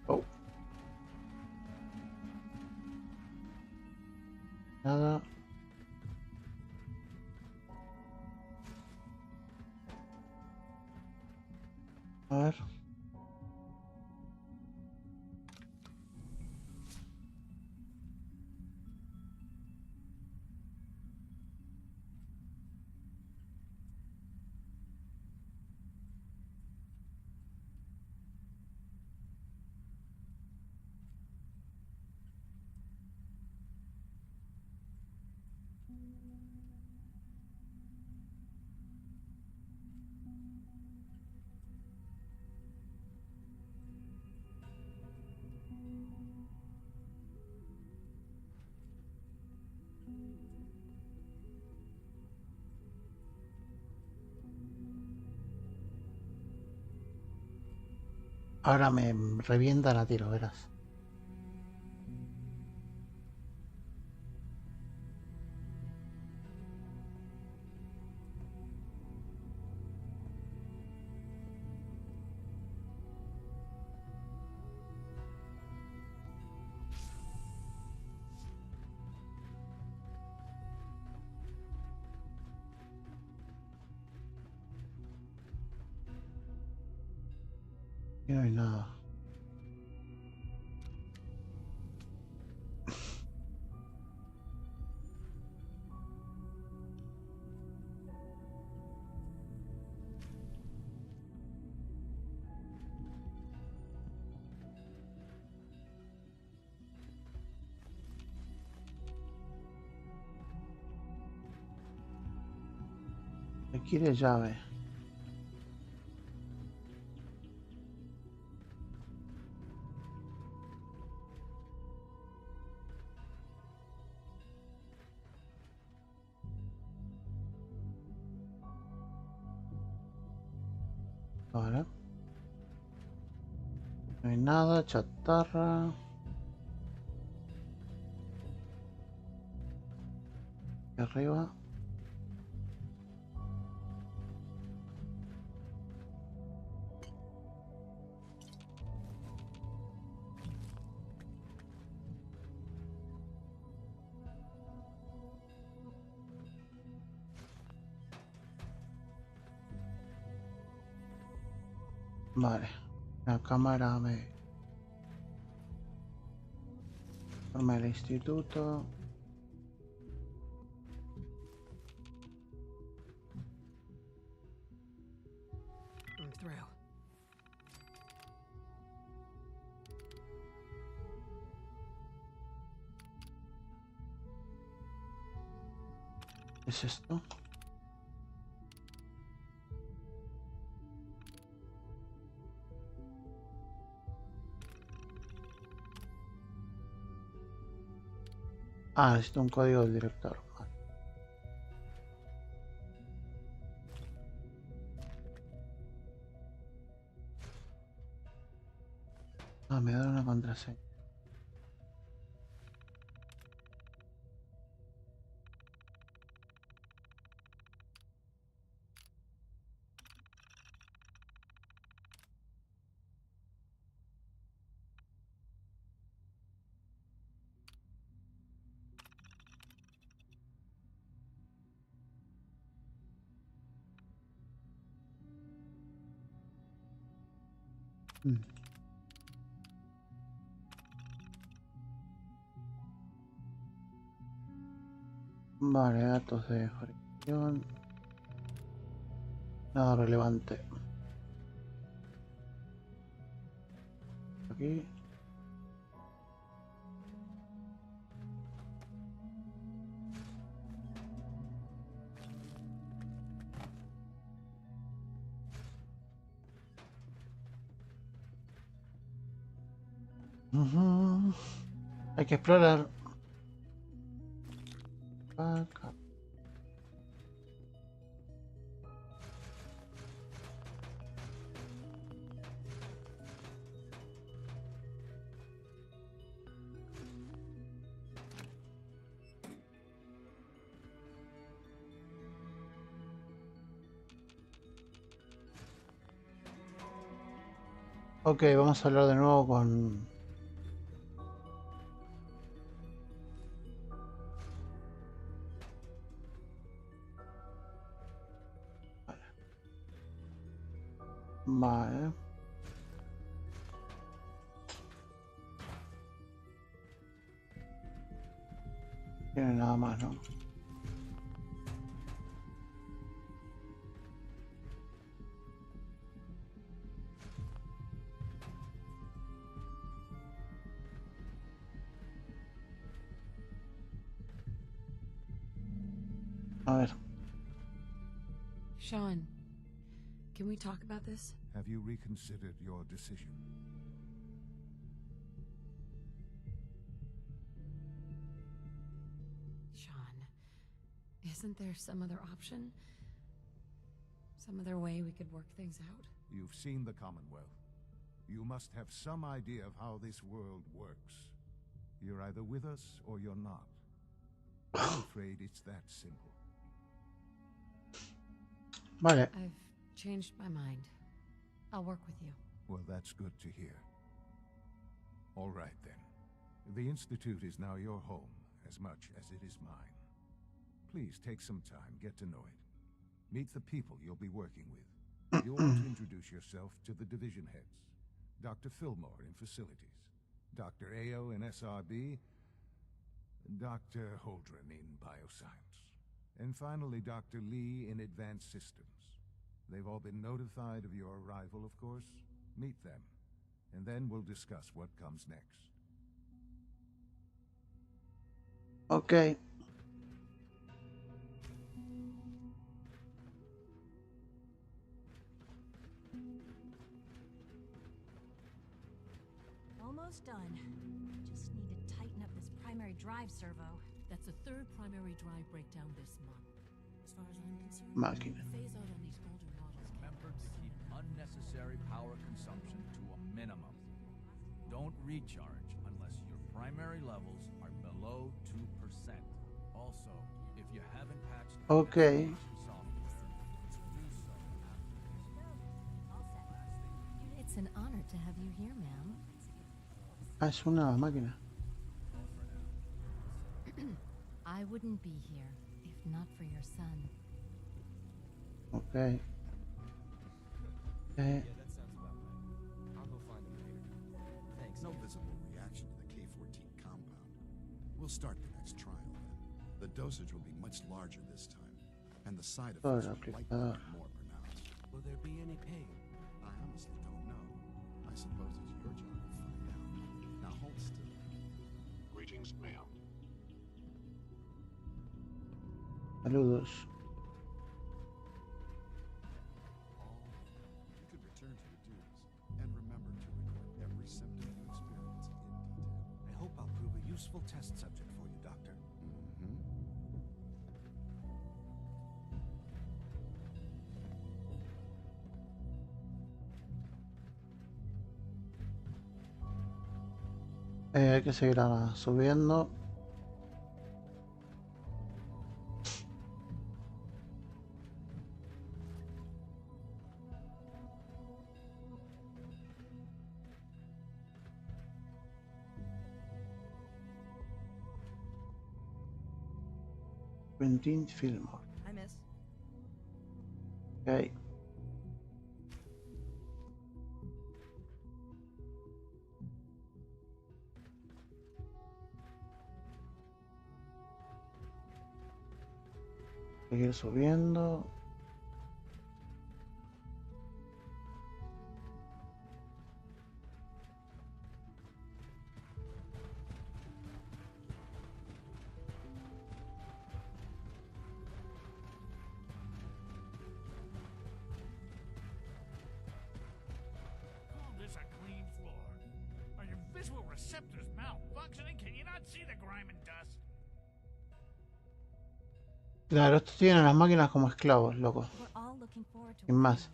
Oh. Nada. A ver. Ahora me revientan a tiro, verás. Y no hay nada. Adquiere llave. Vale. No hay nada, chatarra. Aquí arriba. Vale, la cámara me forma el instituto. I'm through. ¿Qué es esto? Ah, necesito un código del director. Vale. Ah, me da una contraseña. Vale, datos de fabricación. Nada relevante. Aquí. Hay que explorar. Acá. Ok, vamos a hablar de nuevo con... Vale. Tiene nada más, ¿no? A ver. Sean, can we talk about this? Have you reconsidered your decision? Sean, isn't there some other option? Some other way we could work things out? You've seen the Commonwealth. You must have some idea of how this world works. You're either with us or you're not. I'm afraid it's that simple. Vale. I've changed my mind. I'll work with you. Well, that's good to hear. All right, then. The Institute is now your home, as much as it is mine. Please take some time, get to know it. Meet the people you'll be working with. You'll want to introduce yourself to the division heads. Dr. Fillmore in Facilities, Dr. Ayo in SRB, Dr. Holdren in Bioscience, and finally Dr. Lee in Advanced Systems. They've all been notified of your arrival, of course. Meet them, and then we'll discuss what comes next. Ok. Almost done. Just need to tighten up this primary drive servo. That's the third primary drive breakdown this month. As far as I'm concerned, Máquina. phase out on these older models. Remember to keep unnecessary power consumption to a minimum. Don't recharge unless your primary levels are below 2%. Also, if you haven't patched Okay. It's an honor to have you here, ma'am. Ah, es una máquina. I wouldn't be here if not for your son. Okay. Yeah, that sounds about right. I'll go find him later. Thanks. No visible reaction to the K-14 compound. We'll start the next trial then. The dosage will be much larger this time, and the side effects will likely be more pronounced. Will there be any pain? I honestly don't know. I suppose it's your job to find out. Now hold still. Greetings, ma'am. Saludos. You could return to your duties, and remember to record every symptom you experience in detail. I hope I'll prove a useful test subject for you, Doctor. Hay que seguir ahora subiendo. Quentin Fillmore. Hi, miss. Okay. Seguir subiendo. This a clean floor. Are your visual receptors malfunctioning? Can you not see the grime and dust? Claro, estos tienen a las máquinas como esclavos, loco. Sin más.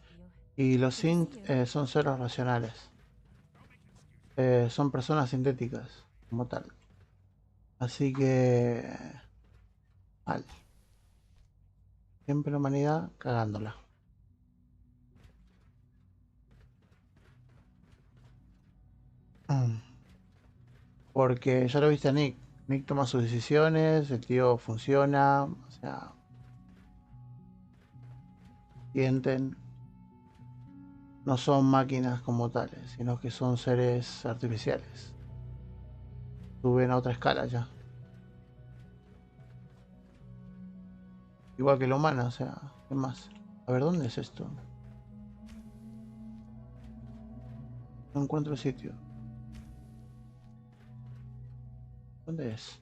Y los synth son seres racionales. Son personas sintéticas, como tal. Así que... Vale. Siempre la humanidad cagándola. Porque ya lo viste a Nick. Nick toma sus decisiones, el tío funciona, o sea... Sienten. No son máquinas como tales, sino que son seres artificiales. Suben a otra escala ya. Igual que la humana, o sea, ¿qué más? A ver, ¿dónde es esto? No encuentro el sitio. ¿Dónde es?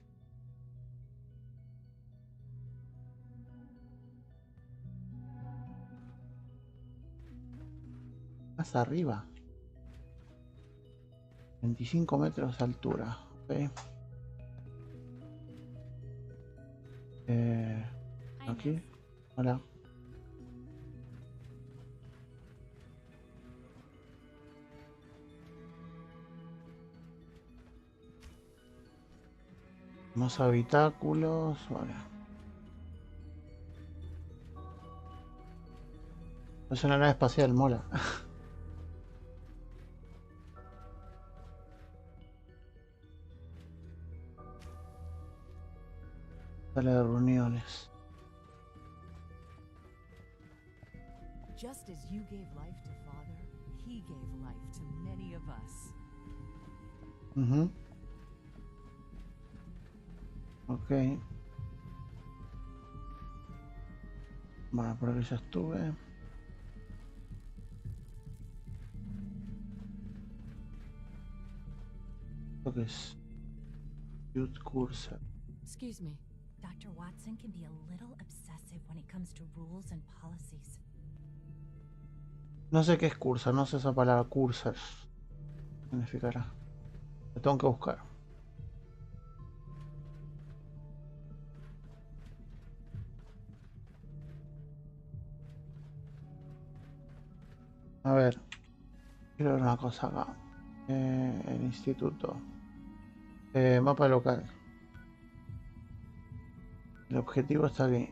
Más arriba. 25 metros de altura. Okay. Aquí. Hola. Más habitáculos. Vale. Es una nave espacial, mola. Sala de reuniones. Just as you gave life to Father, he gave life to many of us. Ok. Bueno, por aquí ya estuve. ¿Esto qué es? Youth Cursor. Excuse me. Dr. Watson can be a little obsessive when it comes to rules and policies. No sé qué es cursor, no sé esa palabra cursor. ¿Qué significará? Lo tengo que buscar. A ver, quiero ver una cosa acá. El instituto. Mapa local. El objetivo está aquí.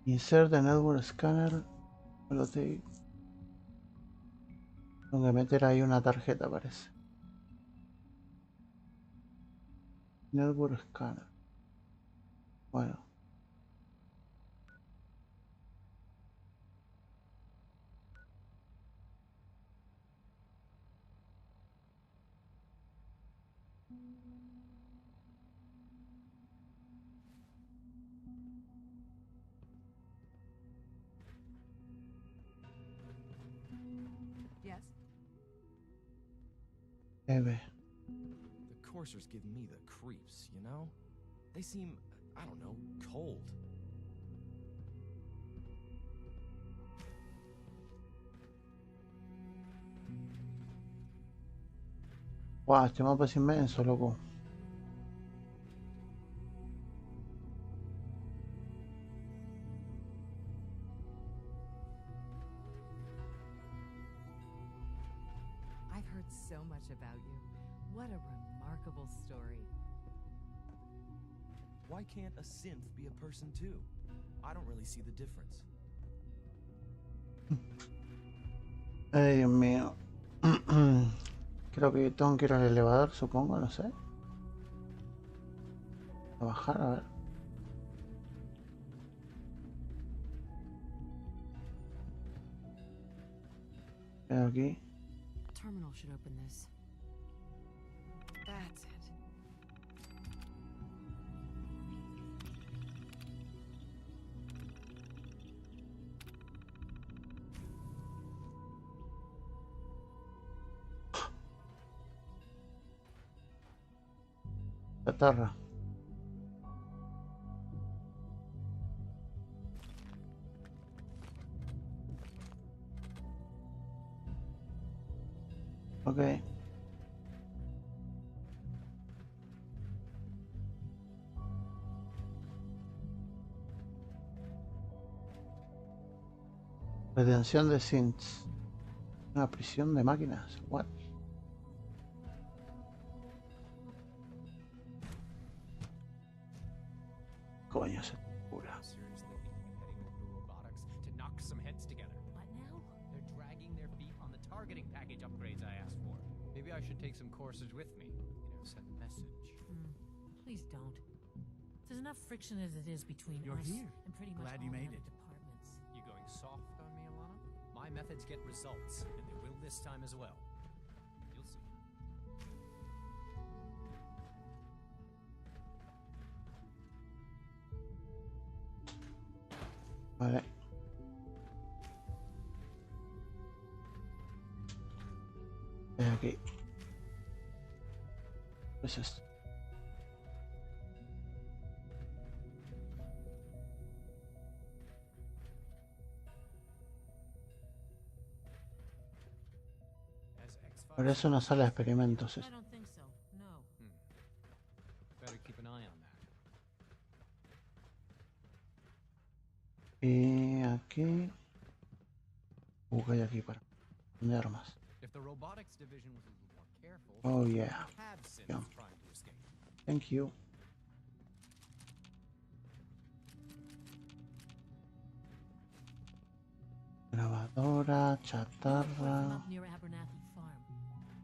Insert the network scanner. Lo tengo que meter ahí una tarjeta, parece. Network scanner. Bueno. Yes. The coursers give me the creeps, you know? They seem, I don't know, cold. Wow, este mapa es inmenso, loco. I've heard so much about you. What a remarkable story. Why can't a synth be a person too? I don't really see the difference. Ay, Dios mío. Creo que tengo que ir al elevador, supongo, no sé. A bajar, a ver. Veo aquí. Terminal should open this. That's it. Chatarra. Ok. Retención de synths. Una prisión de máquinas. What? Coño, se cura. Seriously thinking of heading over to robotics to knock some heads together. What now? They're dragging their feet on the targeting package upgrades I asked for. Maybe I should take some courses with me. Send a message. Please don't. There's enough friction as it is between You're us here. and pretty much Glad all you the made other it. departments. You going soft on me, Alana? My methods get results, and they will this time as well. You'll see. Vale. Aquí. ¿Qué es esto? Pero es una sala de experimentos. I don't think so. No. Better keep an eye on that. Y aquí. ¿Qué hay aquí para de armas? If the robotics division was a little more careful, Oh yeah. have synths Yeah. trying to escape. Thank you. Grabadora, chatarra. Up near Abernathy Farm.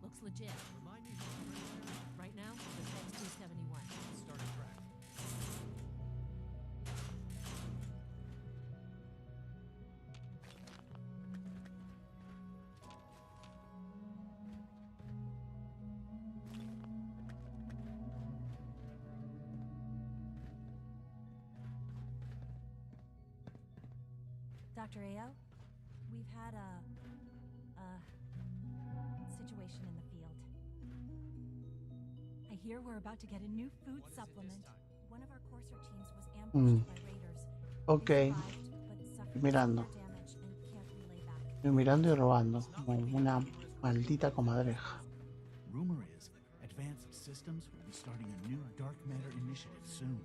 Looks legit. Remind me Right now, the text 271. start a track. Dr. Ao, we've had a situation in the field. I hear we're about to get a new food supplement. One of our courser teams was ambushed by raiders. Ok. Mirando. Estoy mirando y robando. Como una Maldita comadreja. Rumor is, Advanced Systems will be starting a new dark matter initiative soon.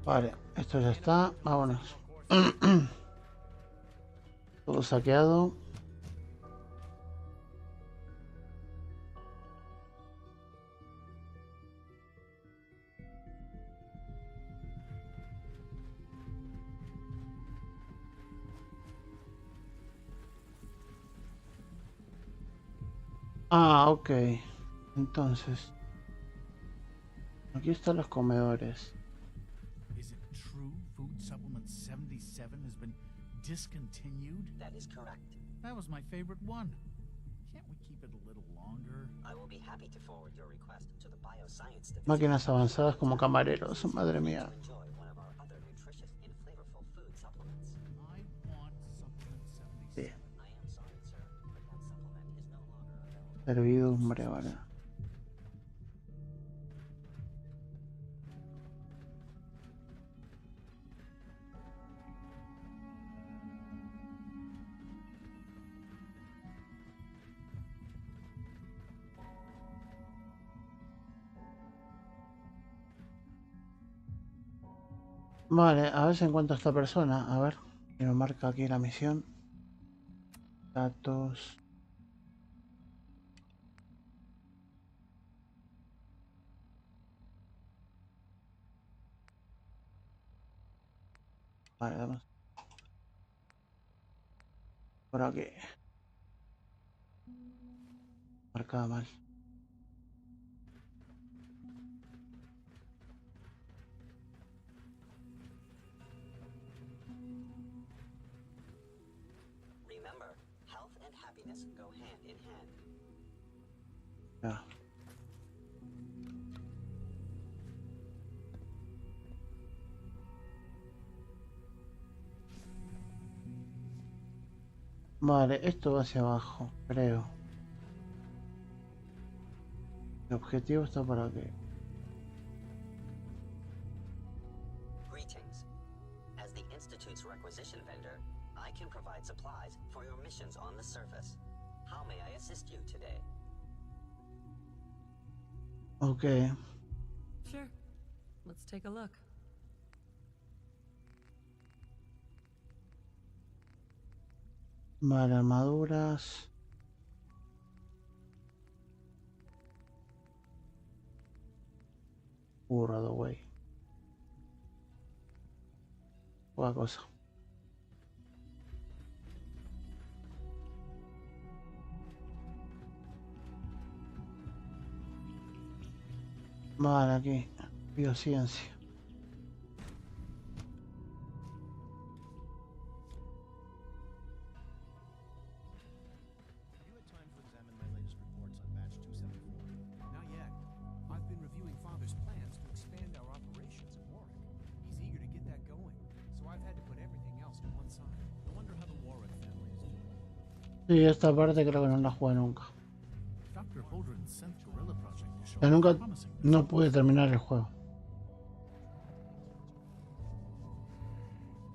Vale, esto ya está. Vámonos. Todo saqueado. Ah, ok. Entonces, aquí están los comedores. Is it true Food Supplement 77 has been discontinued? That is correct. That was my favorite one. Can't we keep it a little longer? I will be happy to forward your request to the Bioscience Division. Máquinas avanzadas como camareros. Madre mía. Enjoy one of our other nutritious and flavorful food supplements. I want Supplement 77. Sí. I am sorry, sir, but that supplement is no longer available. Servidumbre, vale. Vale, a ver si encuentro a esta persona. A ver, que me marca aquí la misión. Datos. Vale, vamos. Por aquí. Marcada mal. Remember, health and happiness go hand in hand. Ya. Vale, esto va hacia abajo, creo. El objetivo está por aquí. Greetings. As the Institute's requisition vendor, I can provide supplies for your missions on the surface. How may I assist you today? Ok. Sure. Let's take a look. Vale, armaduras. Burrado, güey. Poca cosa. Vale, aquí. Biociencia. Have you had time to examine my latest reports on batch 274? Not yet. I've been reviewing Father's plans to expand our operations in Warwick. He's eager to get that going, so I've had to put everything else to one side. I wonder how the Warwick family is doing. Sí, esta parte creo que no la jugué nunca. Dr. Holdren's Synth Gorilla project is Yo showing nunca promising. no pude terminar el juego.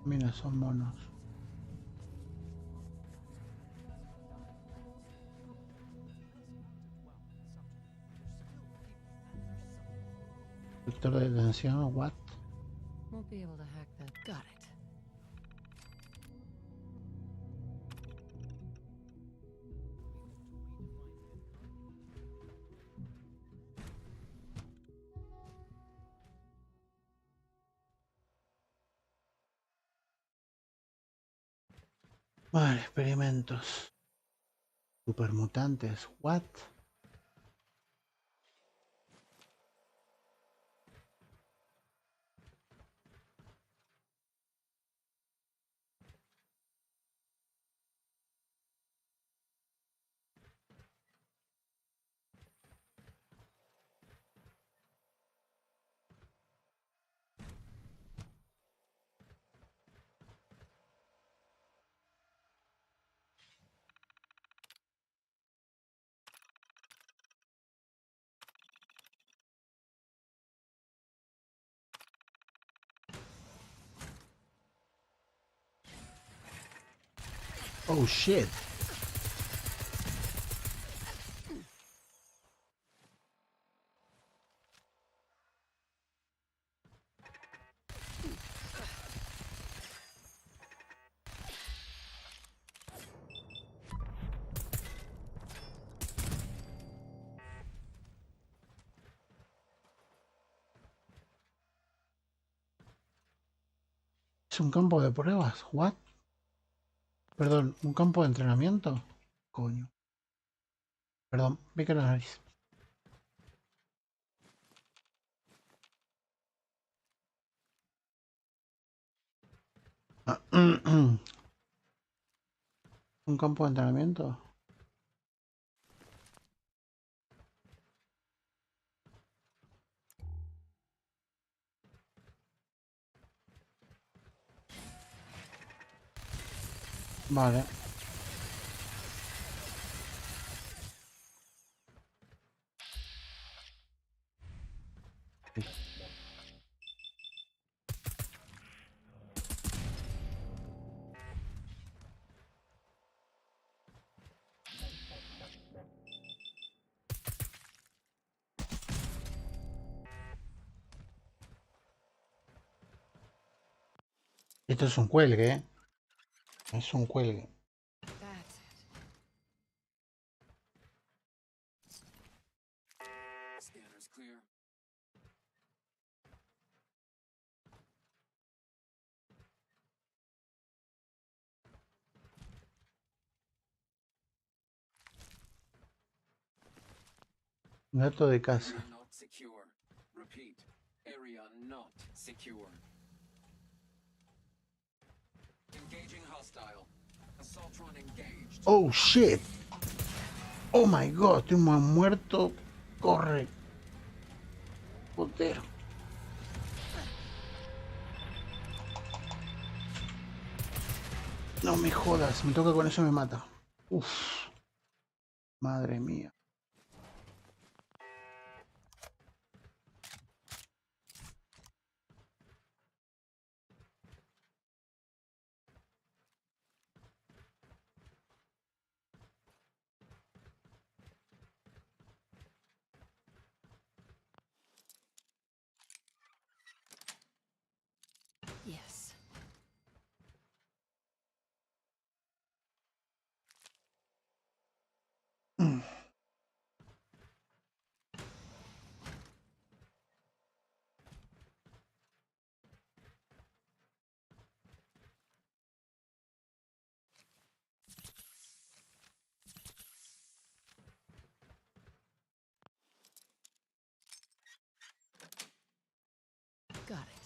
Mira, son monos. Vector de detención, what? Won't be able to hack that. Got it. Vale, experimentos. Supermutantes, what? Oh shit. ¿Es un campo de pruebas? ¿What? Perdón, ¿un campo de entrenamiento? Coño. Perdón, vi que la nariz. ¿Un campo de entrenamiento? Vale. Esto es un cuelgue, ¿eh? Es un cuelgue. Scanner's clear. Dato de casa. Area not secure. Repeat. Area not secure. Engaging hostile. Assaultron engaged. Oh shit. Oh my god, estoy muerto. Corre. Putero. No me jodas, me toca con eso me mata. Uf. Madre mía. Yes. Got it.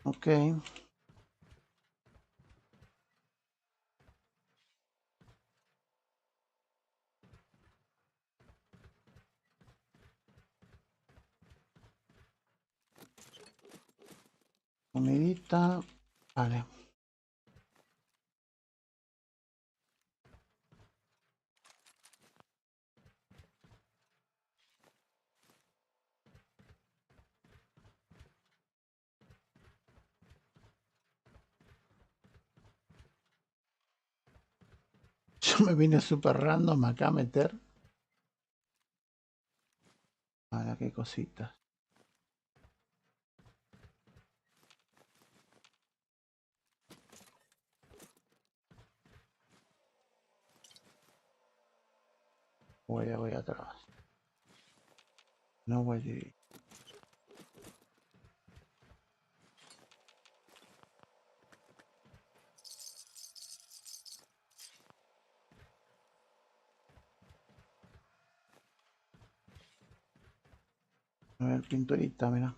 Ok. Comidita. Vale. Yo me vine super random acá a meter. Ahora qué cositas. Voy atrás. No voy a ir. A ver, pinturita, mira.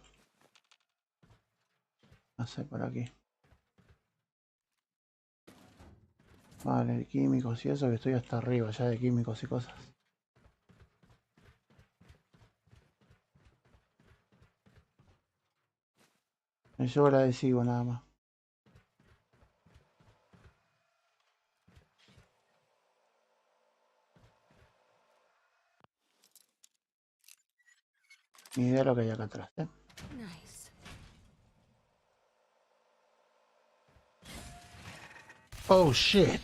No sé, por aquí. Vale, químicos y eso, que estoy hasta arriba ya de químicos y cosas. Me llevo el adhesivo nada más. Ni idea de lo que hay acá atrás, ¿eh? Nice. Oh shit.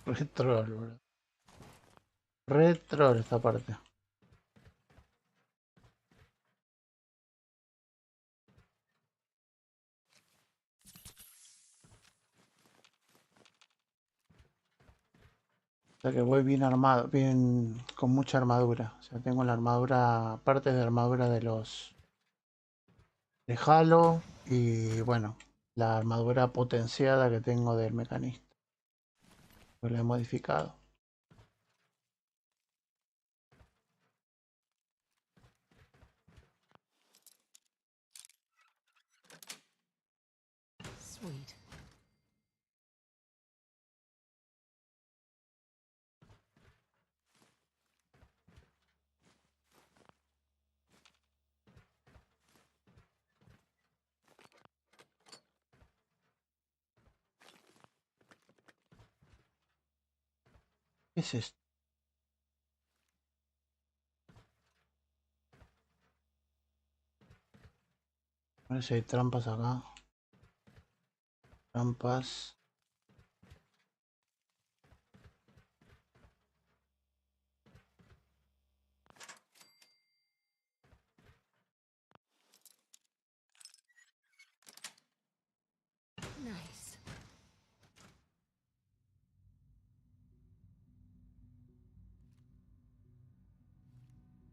Re troll, bro. Re troll esta parte. O sea que voy bien armado, bien con mucha armadura. O sea, tengo la armadura, partes de armadura de los de Halo y bueno, la armadura potenciada que tengo del mecanista. Pues la he modificado. Sweet. ¿Qué es esto? A ver si hay trampas acá. Trampas. Nice.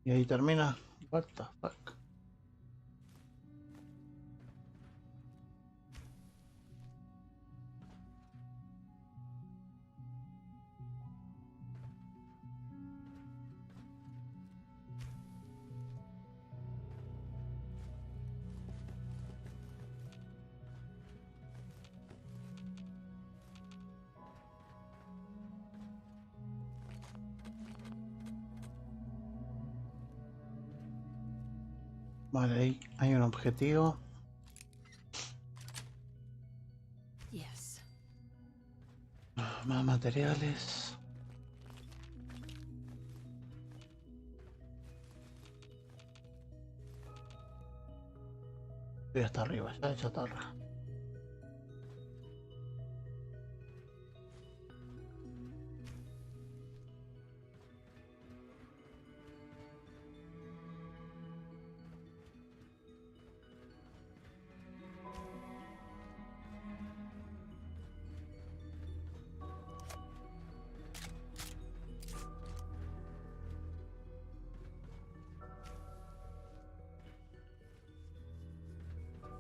Y ahí termina. What the fuck. Vale, ahí hay un objetivo. Yes. Más materiales. Estoy hasta arriba, ya de chatarra.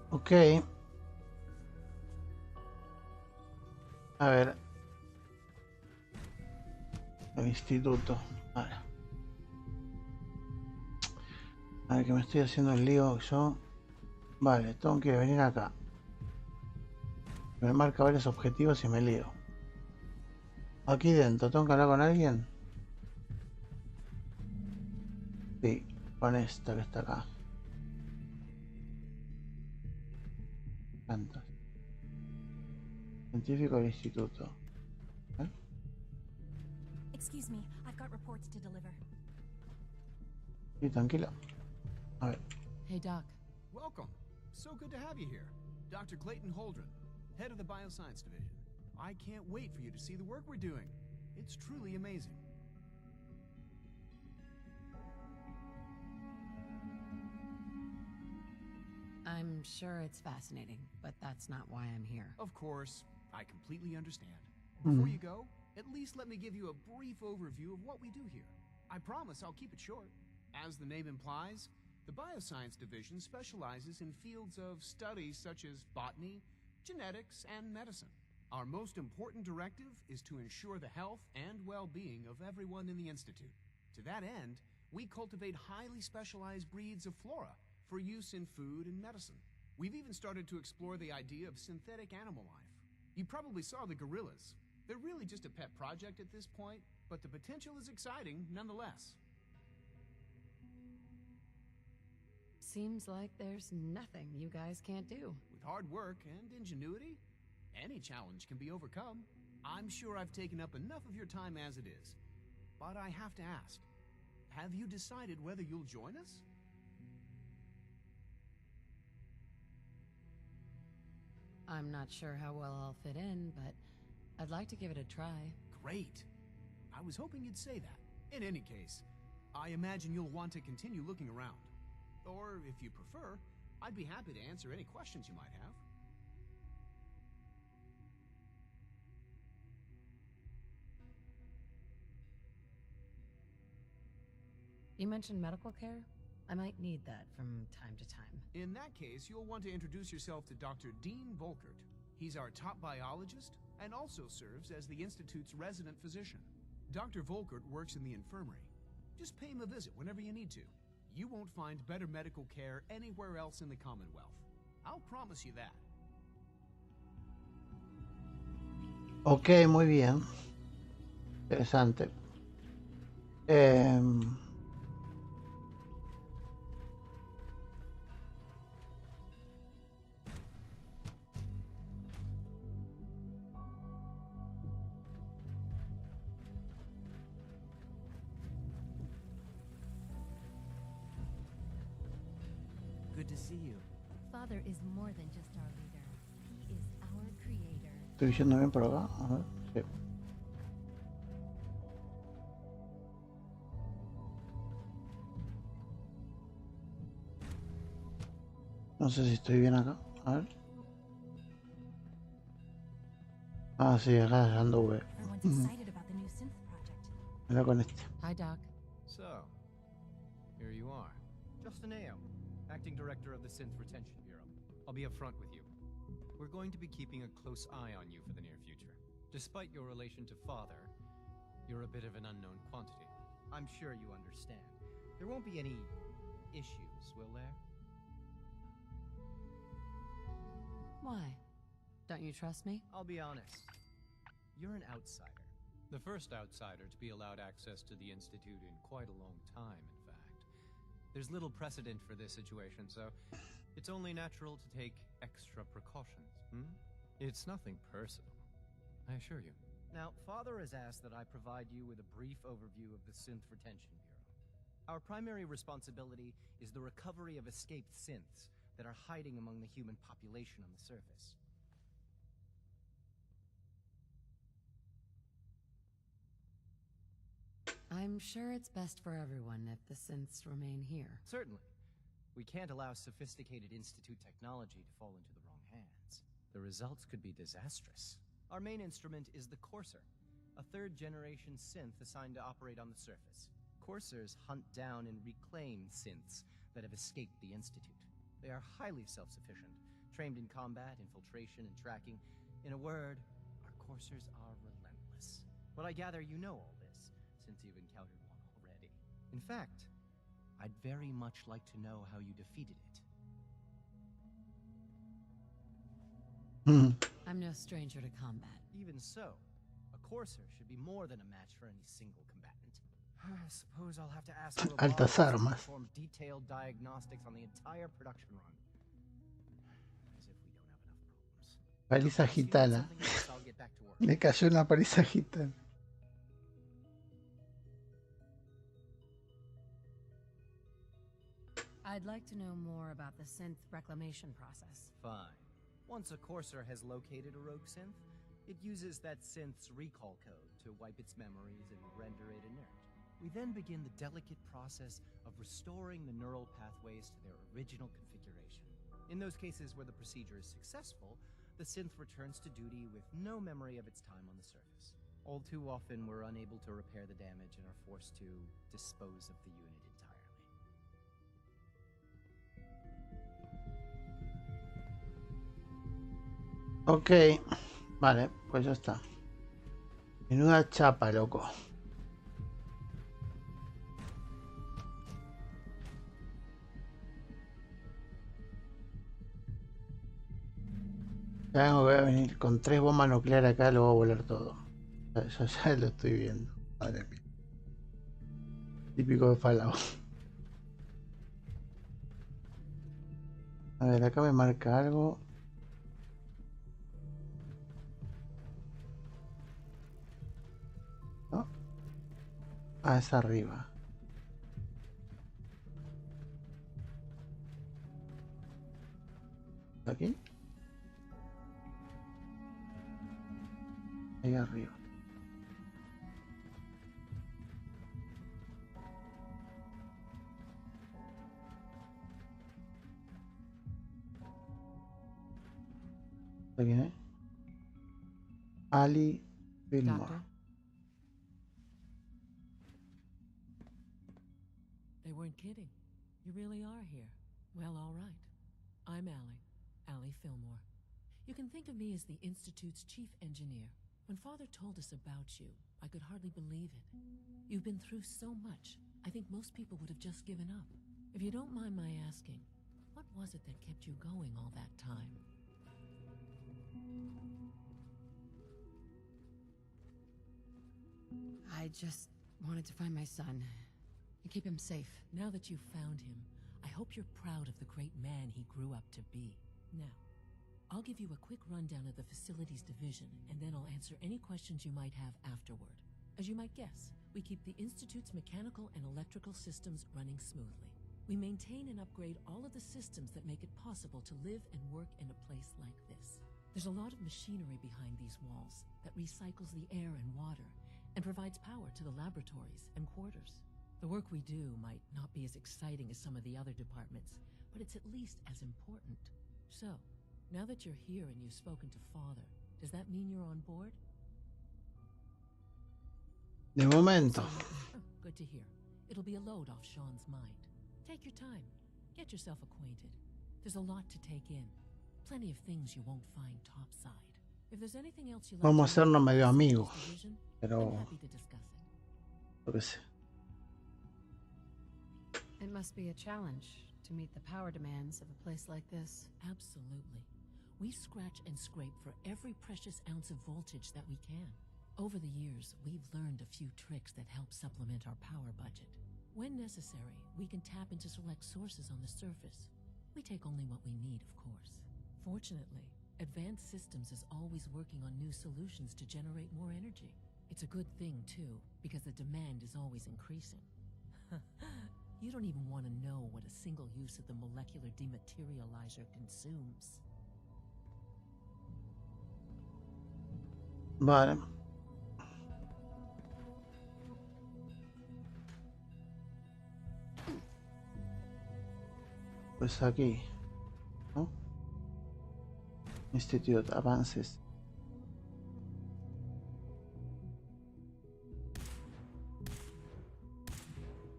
Ok. A ver. El instituto. Vale. A ver, que me estoy haciendo el lío yo. Vale, tengo que venir acá. Me marca varios objetivos y me lío. Aquí dentro, ¿tengo que hablar con alguien? Sí, con esta que está acá. Plantas. Científico del instituto. ¿Eh? Excuse me, I've got reports to deliver. Sí, tranquilo. A ver. Hey, Doc. Welcome. So good to have you here. Dr. Clayton Holdren, head of the Bioscience Division. I can't wait for you to see the work we're doing. It's truly amazing. I'm sure it's fascinating, but that's not why I'm here. Of course, I completely understand. Before you go, at least let me give you a brief overview of what we do here. I promise I'll keep it short. As the name implies, the Bioscience Division specializes in fields of studies such as botany, genetics, and medicine. Our most important directive is to ensure the health and well-being of everyone in the Institute. To that end, we cultivate highly specialized breeds of flora for use in food and medicine. We've even started to explore the idea of synthetic animal life. You probably saw the gorillas. They're really just a pet project at this point, but the potential is exciting nonetheless. Seems like there's nothing you guys can't do. With hard work and ingenuity, any challenge can be overcome. I'm sure I've taken up enough of your time as it is. But I have to ask, have you decided whether you'll join us? I'm not sure how well I'll fit in, but I'd like to give it a try. Great. I was hoping you'd say that. In any case, I imagine you'll want to continue looking around. Or, if you prefer, I'd be happy to answer any questions you might have. You mentioned medical care? I might need that from time to time. In that case, you'll want to introduce yourself to Dr. Dean Volkert. He's our top biologist and also serves as the Institute's resident physician. Dr. Volkert works in the infirmary. Just pay him a visit whenever you need to. You won't find better medical care anywhere else in the Commonwealth. I'll promise you that. Ok, muy bien. Interesante. Good to see you. Father is more than just our leader. He is our creator. ¿Estoy diciendo bien por acá? A ver, sí. No sé si estoy bien acá. A ver. Ah, sí, acá ando V. Everyone's excited about the new synth project. Mira con este. Hi, Doc. So, here you are. Justin Ayo, Acting Director of the Synth Retention Bureau. I'll be upfront with you. We're going to be keeping a close eye on you for the near future. Despite your relation to Father, you're a bit of an unknown quantity. I'm sure you understand. There won't be any issues, will there? Why? Don't you trust me? I'll be honest. You're an outsider. The first outsider to be allowed access to the Institute in quite a long time, in fact. There's little precedent for this situation, so it's only natural to take extra precautions. It's nothing personal, I assure you. Now, Father has asked that I provide you with a brief overview of the Synth Retention Bureau. Our primary responsibility is the recovery of escaped synths that are hiding among the human population on the surface. I'm sure it's best for everyone if the synths remain here. Certainly. We can't allow sophisticated Institute technology to fall into the wrong hands. The results could be disastrous. Our main instrument is the Courser, a third-generation synth assigned to operate on the surface. Coursers hunt down and reclaim synths that have escaped the Institute. They are highly self-sufficient, trained in combat, infiltration, and tracking. In a word, our Coursers are relentless. But I gather you know all this, since you've encountered one already. In fact, I'd very much like to know how you defeated it. I'm no stranger to combat. Even so, a Courser should be more than a match for any single combatant. I suppose I'll have to ask you Altas armas. to perform detailed diagnostics on the entire production run. As if we don't have enough problems. Paliza gitana. I'll get back to work. Le cayó una paliza gitana. I'd like to know more about the synth reclamation process. Fine. Once a Courser has located a rogue synth, it uses that synth's recall code to wipe its memories and render it inert. We then begin the delicate process of restoring the neural pathways to their original configuration. In those cases where the procedure is successful, the synth returns to duty with no memory of its time on the surface. All too often, we're unable to repair the damage and are forced to dispose of the unit entirely. Ok, vale, pues ya está. Menuda chapa, loco. Ya voy a venir con 3 bombas nucleares acá, lo voy a volar todo. Yo ya lo estoy viendo. Madre mía. Típico de Fallout. A ver, acá me marca algo. ¿No? Ah, es arriba. ¿Aquí? Ahí arriba. ¿Quién es? Ali Fillmore. Doctor? They weren't kidding. You really are here. Well, all right. I'm Allie Fillmore. You can think of me as the Institute's chief engineer. When Father told us about you, I could hardly believe it. You've been through so much, I think most people would have just given up. If you don't mind my asking, what was it that kept you going all that time? I just wanted to find my son and keep him safe. Now that you've found him, I hope you're proud of the great man he grew up to be. Now, I'll give you a quick rundown of the facilities division, and then I'll answer any questions you might have afterward. As you might guess, we keep the Institute's mechanical and electrical systems running smoothly. We maintain and upgrade all of the systems that make it possible to live and work in a place like this. There's a lot of machinery behind these walls that recycles the air and water and provides power to the laboratories and quarters. The work we do might not be as exciting as some of the other departments, but it's at least as important. So, now that you're here and you've spoken to Father, does that mean you're on board? De momento. Good to hear. It'll be a load off Sean's mind. Take your time. Get yourself acquainted. There's a lot to take in. Plenty of things you won't find topside. If there's anything else you'd like Vamos a to hacernos medio amigos. division, Pero. I'm happy to discuss it. Lo que sé. It must be a challenge to meet the power demands of a place like this. Absolutely. We scratch and scrape for every precious ounce of voltage that we can. Over the years, we've learned a few tricks that help supplement our power budget. When necessary, we can tap into select sources on the surface. We take only what we need, of course. Fortunately, Advanced Systems is always working on new solutions to generate more energy. It's a good thing, too, because the demand is always increasing. You don't even want to know what a single use of the molecular dematerializer consumes. Vale. Pues aquí, ¿no? Institute avances.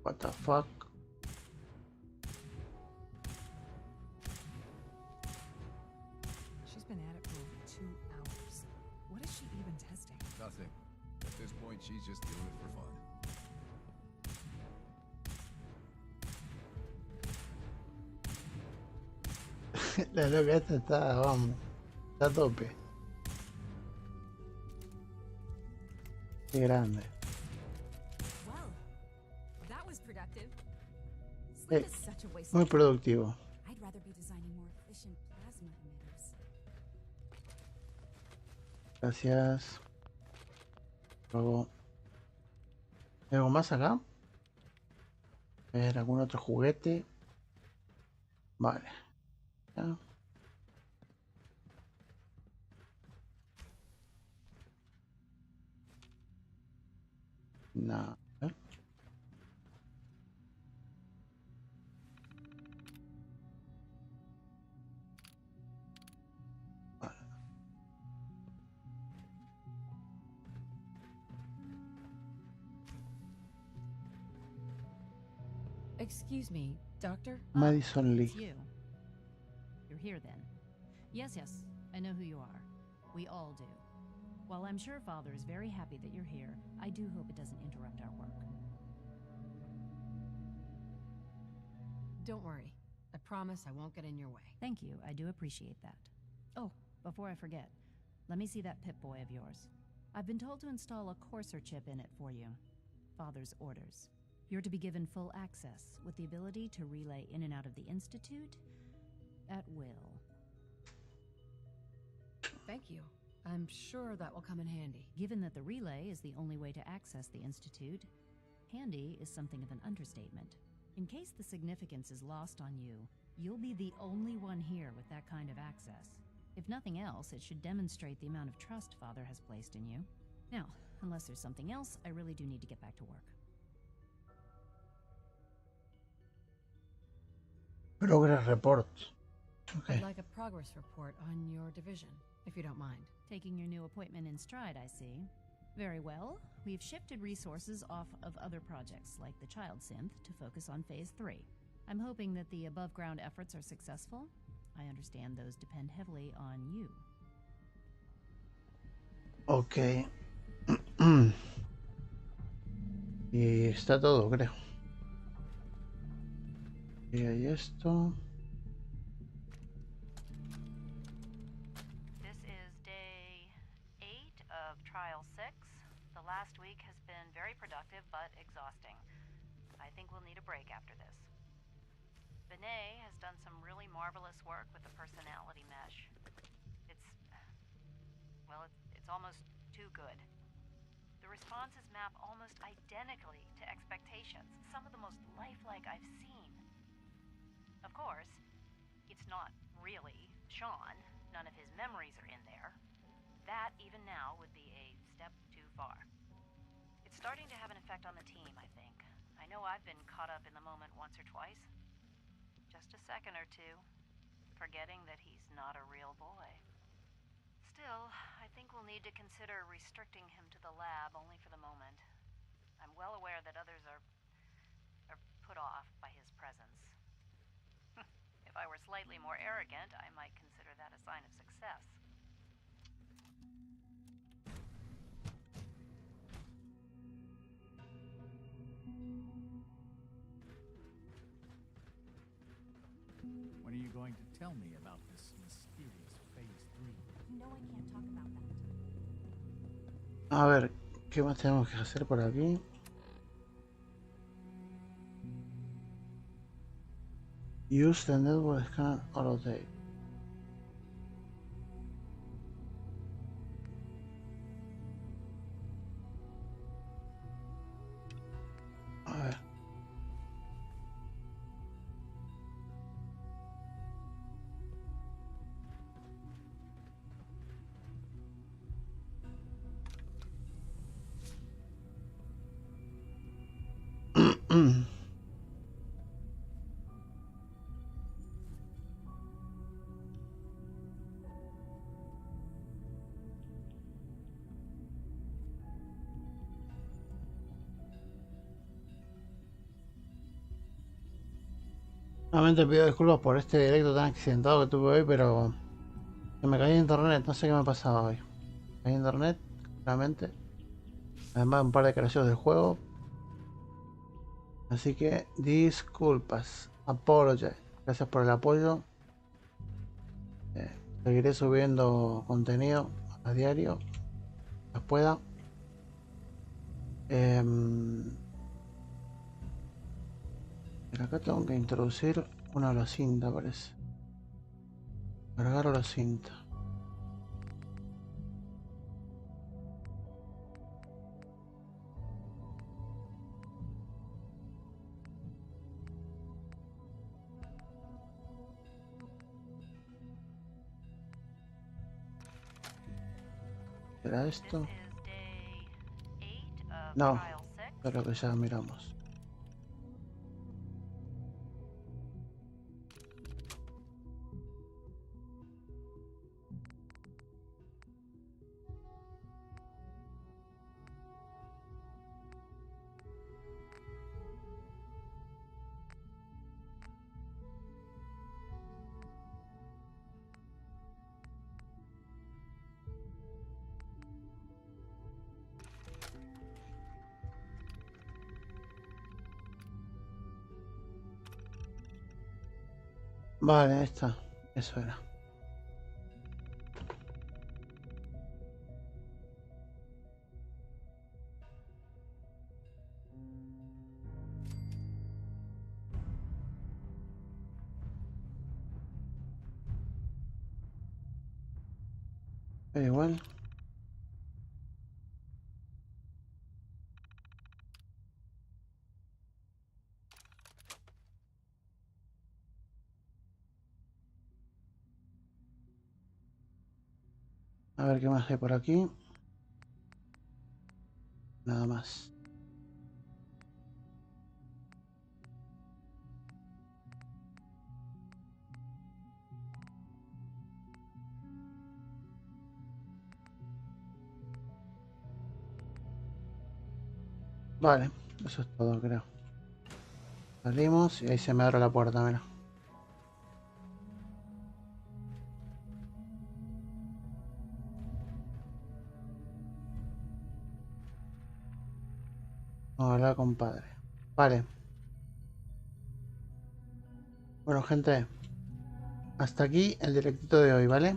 What the fuck? She's been at it for over 2 hours. What is she even testing? Nothing. At this point, she's just doing it for fun. La loca esta está, vamos, está a tope. Qué grande. Well, that was productive. Sleep is such a waste Muy of time. productivo. I'd rather be designing more efficient plasma emitters. Gracias. Luego. ¿Hay algo más acá? A ver, algún otro juguete. Vale. Ya. No. Excuse me, Doctor? Madison Lee. It's you. You're here then. Yes, I know who you are. We all do. While I'm sure Father is very happy that you're here, I do hope it doesn't interrupt our work. Don't worry. I promise I won't get in your way. Thank you. I do appreciate that. Oh, before I forget, let me see that Pip-Boy of yours. I've been told to install a Corsair chip in it for you. Father's orders. You're to be given full access, with the ability to relay in and out of the Institute at will. Thank you. I'm sure that will come in handy. Given that the relay is the only way to access the Institute, handy is something of an understatement. In case the significance is lost on you, you'll be the only one here with that kind of access. If nothing else, it should demonstrate the amount of trust Father has placed in you. Now, unless there's something else, I really do need to get back to work. Progress report. Okay. I'd like a progress report on your division, if you don't mind. Taking your new appointment in stride, I see. Very well. We've shifted resources off of other projects, like the Child Synth, to focus on Phase 3. I'm hoping that the above-ground efforts are successful. I understand those depend heavily on you. Ok. Y está todo, creo. Y hay esto. This is day 8 of Trial 6. The last week has been very productive, but exhausting. I think we'll need a break after this. Benet has done some really marvelous work with the personality mesh. It's almost too good. The responses map almost identically to expectations, some of the most lifelike I've seen. Of course, it's not really SHAUN. None of his memories are in there. That, even now, would be a step too far. It's starting to have an effect on the team, I think. I know I've been caught up in the moment once or twice. Just a second or two, forgetting that he's not a real boy. Still, I think we'll need to consider restricting him to the lab only for the moment. I'm well aware that others are put off by his presence. If I were slightly more arrogant, I might consider that a sign of success. When are you going to tell me about this mysterious Phase 3? No, I can't talk about that. A ver, ¿qué más tenemos que hacer por aquí? Use the network scan holotape. A ver. Nuevamente pido disculpas por este directo tan accidentado que tuve hoy, pero que me caí en internet, no sé qué me ha pasado hoy. Me caí en internet, realmente. Además un par de crasheos del juego. Así que disculpas, apologize. Gracias por el apoyo. Seguiré subiendo contenido a diario, las pueda. Pero acá tengo que introducir una holocinta, parece. Cargar holocinta. ¿Será esto? No, es lo que ya miramos. Vale, ahí está. Eso era. Igual. A ver qué más hay por aquí. Nada más. Vale, eso es todo, creo. Salimos y ahí se me abre la puerta, mira. Hola, compadre. Vale. Bueno, gente. Hasta aquí el directito de hoy, ¿vale?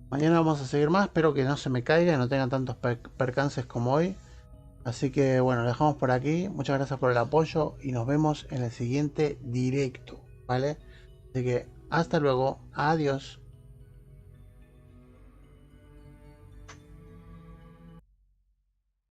Mañana vamos a seguir más. Espero que no se me caiga y no tengan tantos percances como hoy. Así que bueno, lo dejamos por aquí. Muchas gracias por el apoyo y nos vemos en el siguiente directo, ¿vale? Así que hasta luego. Adiós.